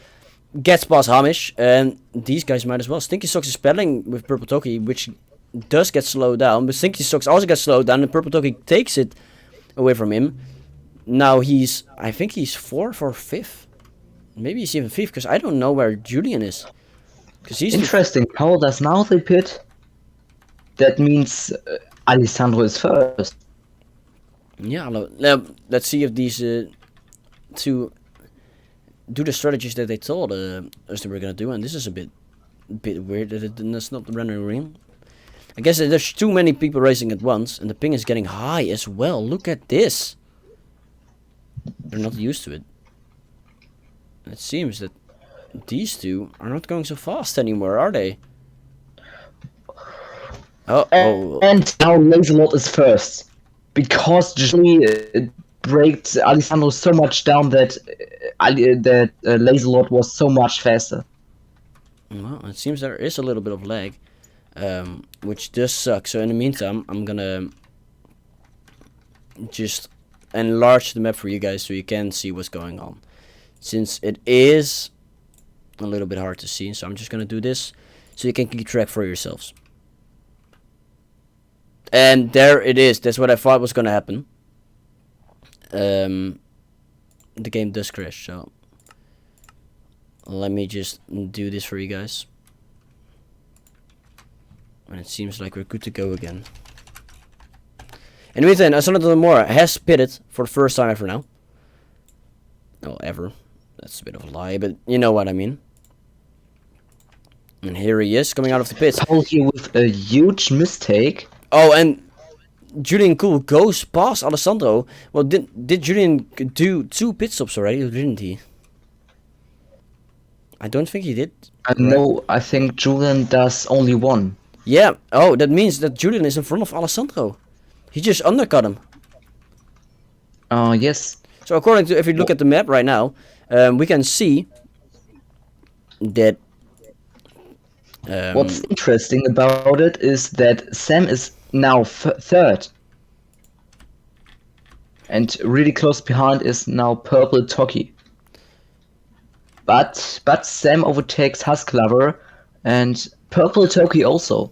gets past Hamish, and these guys might as well. Stinky Socks is battling with Purple Toki, which does get slowed down, but Stinky Socks also gets slowed down, and Purple Toki takes it away from him. Now I think he's 4th or 5th. Maybe he's even 5th, because I don't know where Julian is. Because he's Interesting. Paul does now the pit. That means Alessandro is first. Yeah, let's see if these two do the strategies that they told us they were gonna do, and this is a bit weird that it's not rendering. I guess that there's too many people racing at once, and the ping is getting high as well. Look at this. They're not used to it. It seems that these two are not going so fast anymore, are they? Oh. And now Laserlot is first. Because Jolly braked Alessandro so much down that Laserlot was so much faster. Well, it seems there is a little bit of lag, which does suck. So in the meantime, I'm gonna just enlarge the map for you guys so you can see what's going on. Since it is a little bit hard to see, so I'm just gonna do this so you can keep track for yourselves. And there it is. That's what I thought was gonna happen. The game does crash, so let me just do this for you guys. And it seems like we're good to go again. In the meantime, Alessandro Mora has pitted for the first time ever now. Well, ever. That's a bit of a lie, but you know what I mean. And here he is, coming out of the pits. Paul here with a huge mistake. Oh, and Julian Cool goes past Alessandro. Well, did Julian do 2 pit stops already, or didn't he? I don't think he did. No, I think Julian does only 1. Yeah. Oh, that means that Julian is in front of Alessandro. He just undercut him. Yes. So according to, if we look at the map right now, we can see that. What's interesting about it is that Sam is now third. And really close behind is now Purple Toki. But Sam overtakes Husklover and Purple Toki also.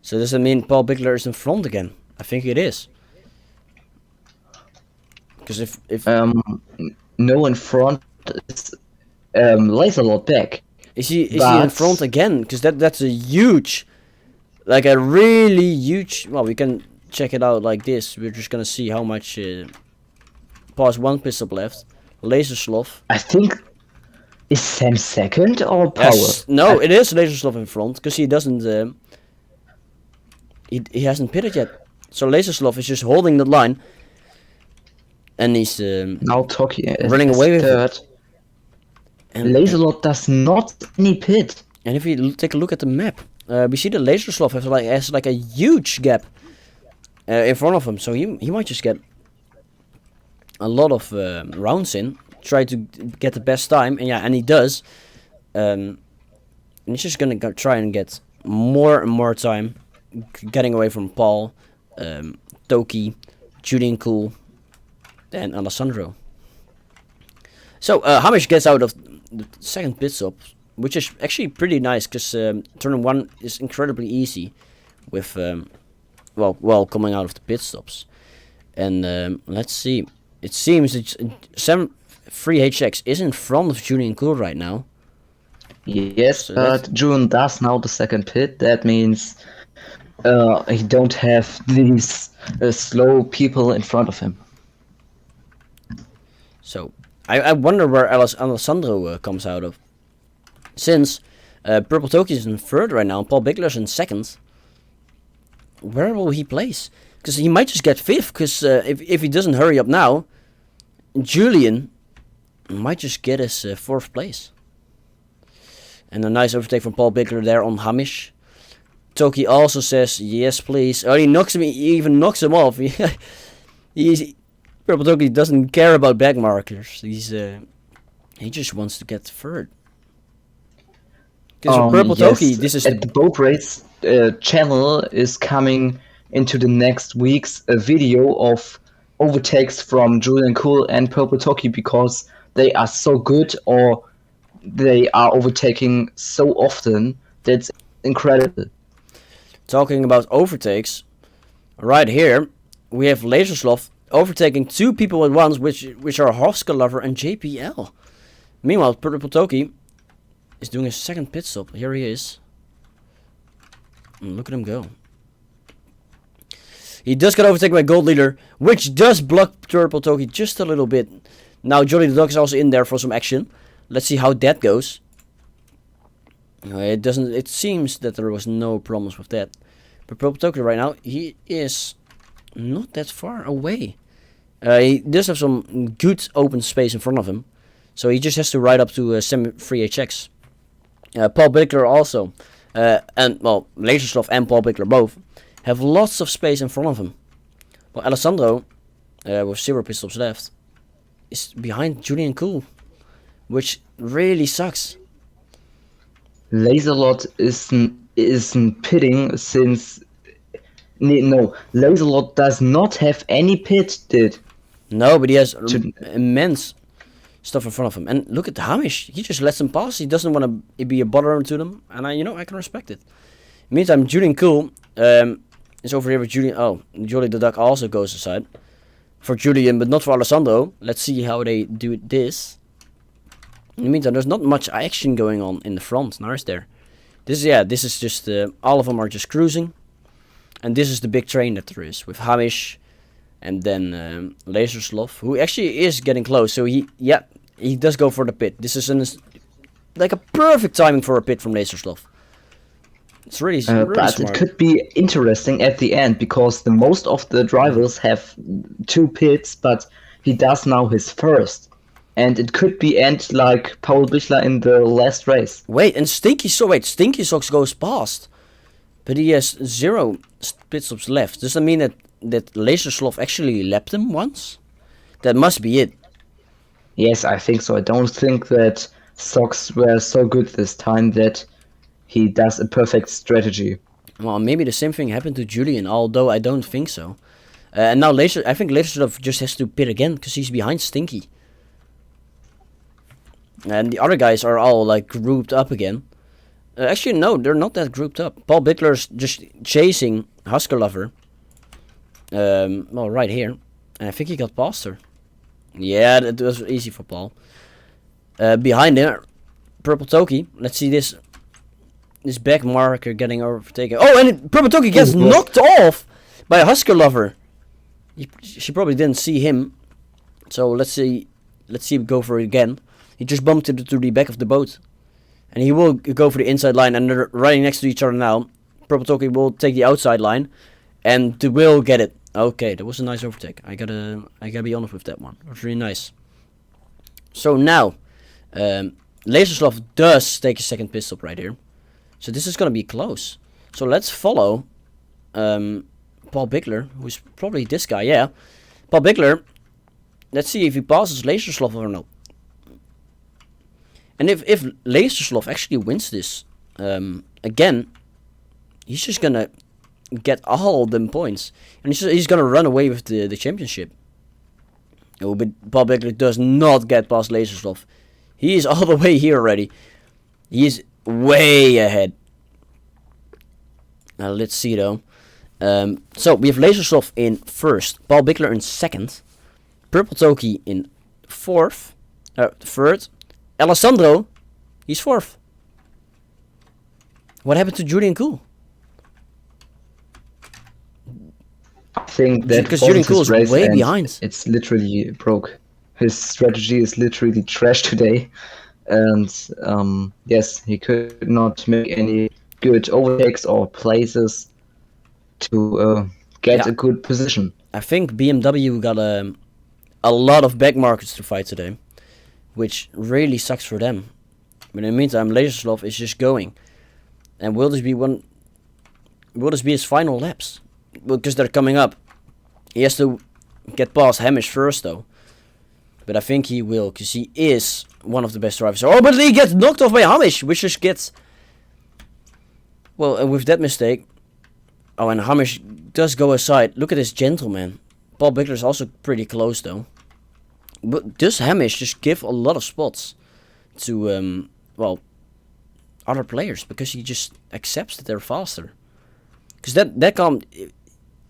So does that mean Paul Bickler is in front again? I think it is. Because if No in front, is Laserlord back. Is he in front again? Because that's a huge, like a really huge. Well, we can check it out like this. We're just gonna see how much. Past 1 pit stop left. Laser Sloth. I think is Sam second or Power? Yes, no, it is Laser Sloth in front because he doesn't. He hasn't pitted yet. So Laser Sloth is just holding the line, and he's now Toki running away with third. it. And Laserlord does not any pit. And if we take a look at the map, we see the Laser Sloth has like a huge gap in front of him. So he might just get a lot of rounds in, try to get the best time, and he does. And he's just gonna try and get more and more time, getting away from Paul, Toki, Julian Cool, and Alessandro. So Hamish gets out of the second pit stop, which is actually pretty nice because turn 1 is incredibly easy with coming out of the pit stops. And let's see, it seems that 3HX is in front of Julian Cool right now. Yes, So but June does now the second pit. That means he don't have these slow people in front of him. So I wonder where Alessandro comes out of. Since Purple Toki is in third right now, and Paul Bickler's in second. Where will he place? Because he might just get fifth. Because if he doesn't hurry up now, Julian might just get his fourth place. And a nice overtake from Paul Bickler there on Hamish. Toki also says yes, please. Oh, he even knocks him off. Purple Toki doesn't care about back markers. He just wants to get third. Because for Purple Toki, this is at the Boatrace channel is coming into the next week's video of overtakes from Julian Cool and Purple Toki because they are so good or they are overtaking so often. That's incredible. Talking about overtakes, right here we have Laser Sloth overtaking 2 people at once, which are Husker Lover and JPL. Meanwhile, Purple Toki is doing a second pit stop. Here he is. And look at him go. He does get overtaken by Gold Leader, which does block Purple Toki just a little bit. Now Jolly the Dog is also in there for some action. Let's see how that goes. It doesn't. It seems that there was no problems with that. But Purple Toki right now, he is not that far away. He does have some good open space in front of him, so he just has to ride up to Semi-3HX. Paul Bickler also, and well, Lasersoft and Paul Bickler both have lots of space in front of him. Well, Alessandro, with 0 pit stops left, is behind Julian Cool, which really sucks. Laserlord isn't pitting since no, Laserlord does not have any pit. No, but he has immense stuff in front of him. And look at Hamish. He just lets them pass. He doesn't want to be a bother to them. And I can respect it. Meantime, Julian Cool is over here with Julian. Oh, Jolly the Duck also goes aside for Julian, but not for Alessandro. Let's see how they do this. In the meantime, there's not much action going on in the front. Now is there? This is just all of them are just cruising, and this is the big train that there is with Hamish, and then Laser Sloth, who actually is getting close. So he does go for the pit. This is like a perfect timing for a pit from Laser Sloth. It's really but smart. It could be interesting at the end because the most of the drivers have 2 pits, but he does now his first. And it could be end like Paul Bichler in the last race. Wait, and Stinky Socks goes past. But he has 0 pit stops left. Does that mean that Laser Sloth actually lapped him once? That must be it. Yes, I think so. I don't think that Socks were so good this time that he does a perfect strategy. Well, maybe the same thing happened to Julian, although I don't think so. And now I think Laser Sloth just has to pit again because he's behind Stinky. And the other guys are all like grouped up again. Actually, no, they're not that grouped up. Paul Bickler's just chasing Husker Lover. Well, right here. And I think he got past her. Yeah, that was easy for Paul. Behind him, Purple Toki. Let's see this back marker getting overtaken. Oh, and Purple Toki gets knocked off by a Husker Lover. She probably didn't see him. So let's see him go for it again. He just bumped into the back of the boat. And he will go for the inside line, and they're riding next to each other now. Purple Toki will take the outside line, and they will get it. Okay, that was a nice overtake. I gotta be honest with that one. It was really nice. So now, Laserslav does take a second pit stop right here. So this is gonna be close. So let's follow Paul Bickler, who's probably this guy. Yeah, Paul Bickler. Let's see if he passes Laserslav or not. And if Laserslav actually wins this again, he's just gonna get all them points, and he's gonna run away with the championship. Oh, but Paul Beckler does not get past Laserslav. He is all the way here already. He is way ahead. Now let's see though. So we have Laserslav in first, Paul Bickler in second, Purple Toki in third. Alessandro, he's fourth. What happened to Julian Cool? I think that because Julian Cool is way behind. It's literally broke. His strategy is literally trash today, and yes, he could not make any good overtakes or places to get a good position. I think BMW got a lot of back markets to fight today, which really sucks for them. But in the meantime, Laserslav is just going. And will this be his final laps? Because they're coming up. He has to get past Hamish first though. But I think he will, because he is one of the best drivers. Oh, but he gets knocked off by Hamish, which just gets... Well, and with that mistake... Oh, and Hamish does go aside. Look at this gentleman. Paul Bickler is also pretty close though. But does Hamish just give a lot of spots to, well, other players, because he just accepts that they're faster. Because that can't...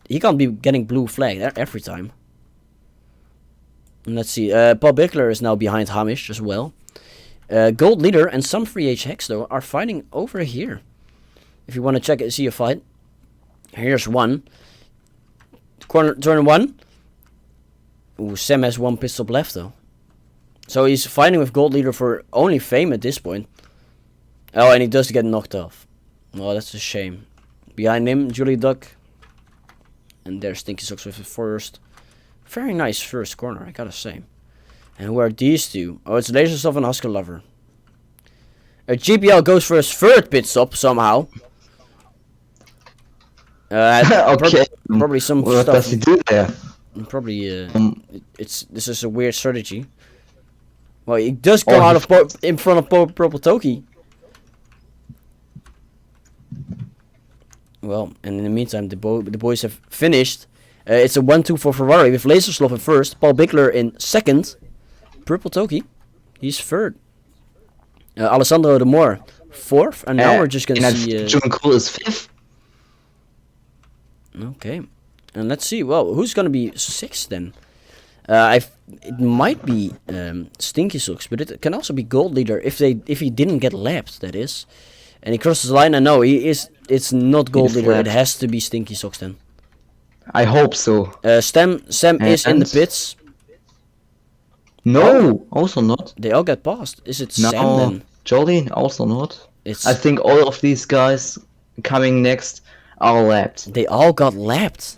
He can't be getting blue flag every time. And let's see. Paul Bickler is now behind Hamish as well. Gold Leader and some 3H Hex though are fighting over here. If you want to check it, see a fight. Here's one. Turn one. Ooh, Sam has one pit stop left though. So he's fighting with Gold Leader for only fame at this point. Oh, and he does get knocked off. Oh, that's a shame. Behind him, Julie Duck. And there's Stinky Socks with the first. Very nice first corner, I gotta say. And who are these two? Oh, it's Laserslav and Husker Lover. GPL goes for his third pit stop somehow. Okay. Probably some What stuff. does he do there? Probably this is a weird strategy. Well, he does go out of in front of Purple Toki. Well, and in the meantime, the boys have finished. It's a 1-2 for Ferrari with Laserslav in first, Paul Bickler in second, Purple Toki, he's third. Alessandro de Moor fourth, and now we're just gonna see. Julian Cool is fifth. Okay, and let's see. Well, who's gonna be sixth then? It might be Stinky Socks, but it can also be Gold Leader if he didn't get lapped. That is, and he crosses the line. And no, he is. It's not Gold Leader. It has to be Stinky Socks then. I hope so. Sam is in the pits. No, also not. They all get passed. Is it No, Sam then? Jolene, also not. It's. I think all of these guys coming next are lapped. They all got lapped.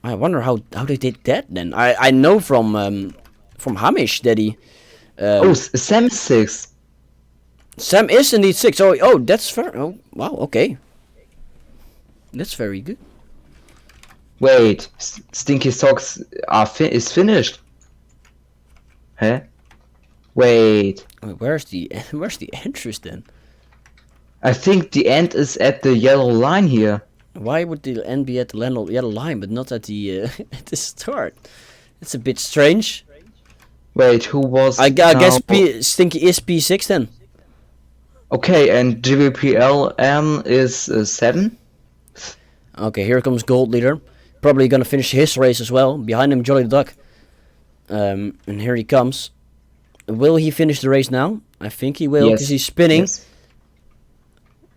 I wonder how they did that then. I know from Hamish that he. Sam is sixth. Sam is indeed sixth. Oh, that's fair. Oh, wow. Okay. That's very good. Wait, Stinky Socks is finished. Huh? Wait. Where's the entrance then? I think the end is at the yellow line here. Why would the end be at the yellow line, but not at the at the start? It's a bit strange. Wait, who was? I guess Stinky is P6 then. Okay, and GVPLM is 7. Okay, here comes Gold Leader. Probably gonna finish his race as well. Behind him, Jolly the Duck. And here he comes. will he finish the race now? I think he will, because Yes. he's spinning. Yes.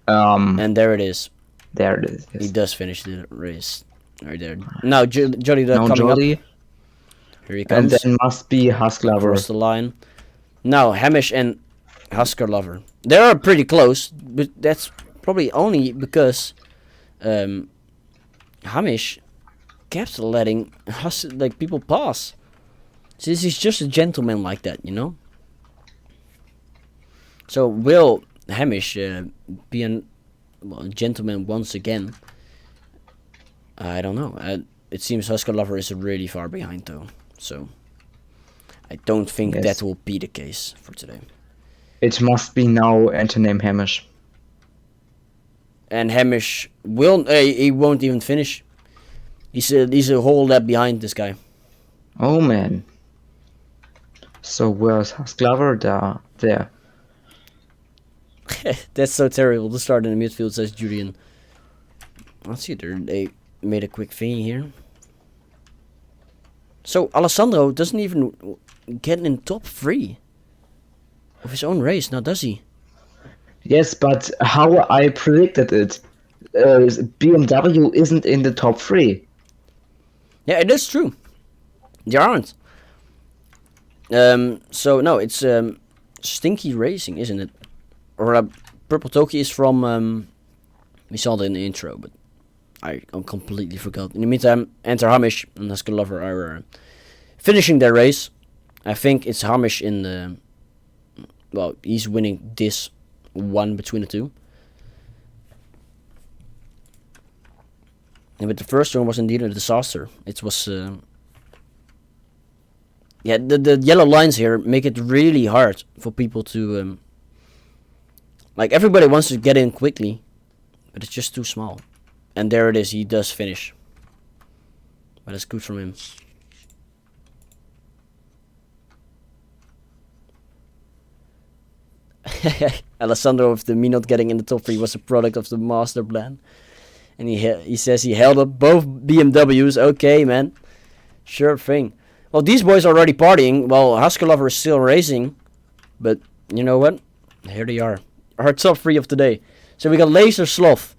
And there it is. There it is. He Yes. does finish the race. Right there. Now Jolly Duck Now coming up. Jolly, Here he and comes. then must be Husklover. Across the line. Now Hamish and Husker Lover. They are pretty close, but that's probably only because Hamish kept letting people pass. Since he's just a gentleman like that, you know. So will Hamish be a gentleman once again? I don't know. It seems Husker Lover is really far behind though, so I don't think Yes. that will be the case for today. It must be now NoName Hamish. And Hamish will he won't even finish. He's a whole lap behind this guy. Oh man. So where's Husklover? There. That's so terrible to start in the midfield, says Julian. Let's see, they made a quick thing here. So Alessandro doesn't even get in top 3 of his own race now, does he? Yes, but how I predicted it, BMW isn't in the top 3. Yeah, it is true. They aren't. So no, it's Stinky Racing, isn't it? Or Purple Toki is from. We saw that in the intro, but I completely forgot. In the meantime, Enter Hamish and Husker Lover are finishing their race. I think it's Hamish in the. Well, he's winning this one between the two. But the first one was indeed a disaster. It was. Yeah, the yellow lines here make it really hard for people to. Like, everybody wants to get in quickly, but it's just too small. And there it is, he does finish. But it's good from him. Alessandro with the me not getting in the top 3 was a product of the master plan. And he says he held up both BMWs. Okay, man. Sure thing. Well, these boys are already partying while Husker Lover is still racing. But you know what? Here they are. Our top 3 of the day. So we got Laser Sloth,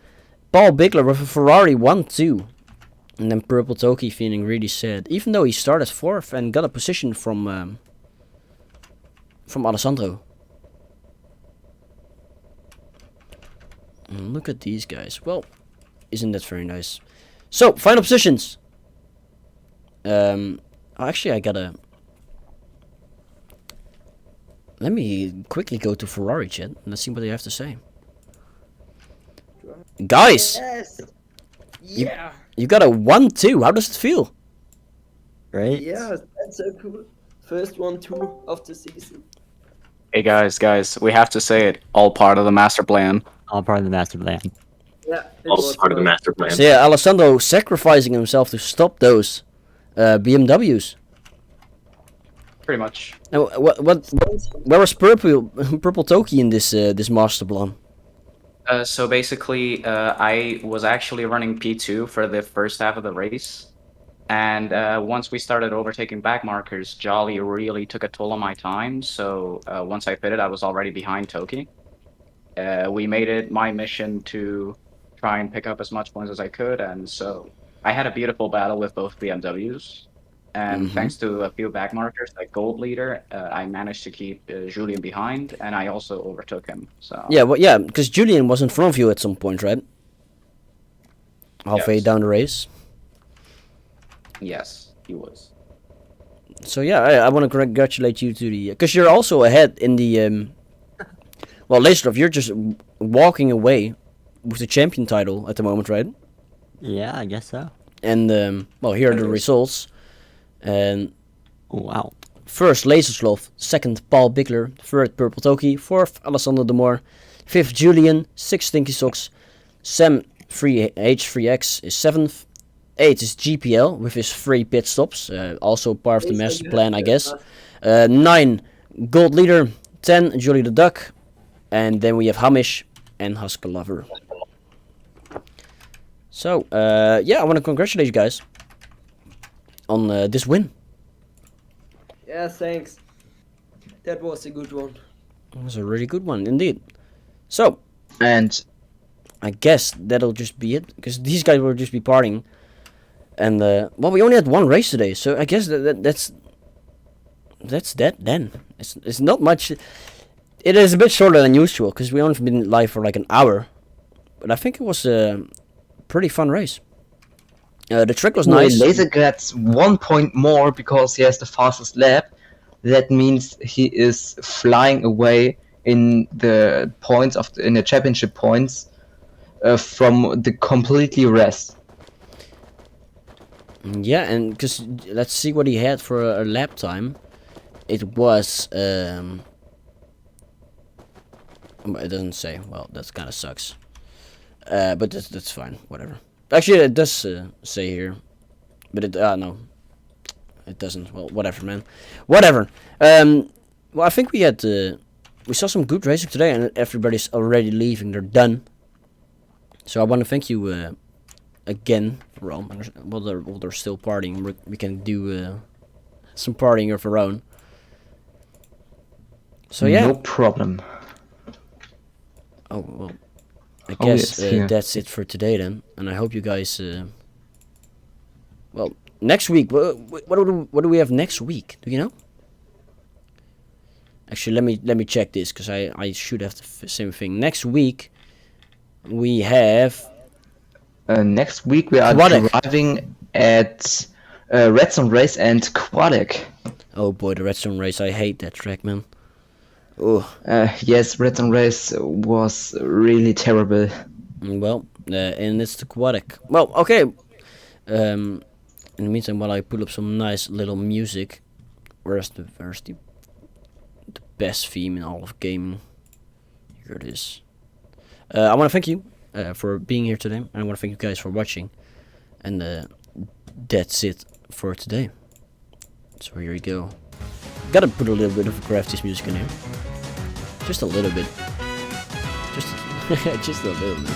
Paul Bickler with a Ferrari 1-2. And then Purple Toki feeling really sad. Even though he started 4th and got a position from Alessandro. And look at these guys. Well, isn't that very nice? So, final positions. Actually, I gotta. Let me quickly go to Ferrari chat and let's see what they have to say. Guys, Yes. You- Yeah. you got a 1-2. How does it feel? Right? Yeah, that's so cool. First 1-2 of the season. Hey guys, we have to say it. All part of the master plan. All part of the master plan. Yeah. It All was part of the fun. master plan. So yeah, Alessandro sacrificing himself to stop those BMWs. Pretty much. And where was Purple Toki in this master plan? So basically, I was actually running P2 for the first half of the race. And once we started overtaking back markers, Jolly really took a toll on my time. So once I pitted, I was already behind Toki. We made it my mission to try and pick up as much points as I could. And so I had a beautiful battle with both BMWs. And thanks to a few back markers, like Gold Leader, I managed to keep Julian behind, and I also overtook him. So Yeah, because Julian was in front of you at some point, right? Halfway Yes. down the race. yes, he was. So yeah, I want to congratulate you to the because you're also ahead in the well, Laserov, you're just walking away with the champion title at the moment, right? Yeah, I guess so. And well, here are the results. And Oh, wow. first Lasersloth, second Paul Bickler, third Purple Toki, fourth Alessandro Demore, fifth Julian, sixth Stinky Socks, Sam 3H3X is seventh, 8 is GPL with his 3 pit stops, also part of the master plan, I guess. 9 Gold Leader, 10 Jolly the Duck, and then we have Hamish and Husker Lover. So yeah, I want to congratulate you guys on this win. Yeah, thanks. That was a good one. It was a really good one indeed. So And I guess that'll just be it, because these guys will just be partying. And well, we only had one race today, so I guess that's that then. It's not much. It is a bit shorter than usual because we only been live for like an hour, but I think it was a pretty fun race. The trick was nice. Laser gets 1 point more because he has the fastest lap. That means he is flying away in the points in the championship points from the completely rest. Yeah, and because let's see what he had for a lap time. It was it doesn't say. Well, that kind of sucks. But that's fine. Whatever. Actually, it does say here, but it no, it doesn't. Well, whatever, man. Whatever. Well, I think we saw some good racing today, and everybody's already leaving. They're done. So I want to thank you again for all. While they're still partying, we can do some partying of our own. So yeah. No problem. Oh well. I Oh, guess it's here. that's it for today then, and I hope you guys. Well, next week. What do we have next week? Do you know? Actually, let me check this because I should have the same thing. Next week, we have. Next week we are Quadic. driving at Redstone Race and Quadic. Oh boy, the Redstone Race! I hate that track, man. Oh. Yes, Redstone Race was really terrible. Well, and it's the Quadic. Well, okay. In the meantime, while I pull up some nice little music, where's the best theme in all of gaming? Here it is. I want to thank you for being here today, and I want to thank you guys for watching. And that's it for today. So here you go. Gotta put a little bit of Craftyz music in here. Just a little bit. Just a little bit.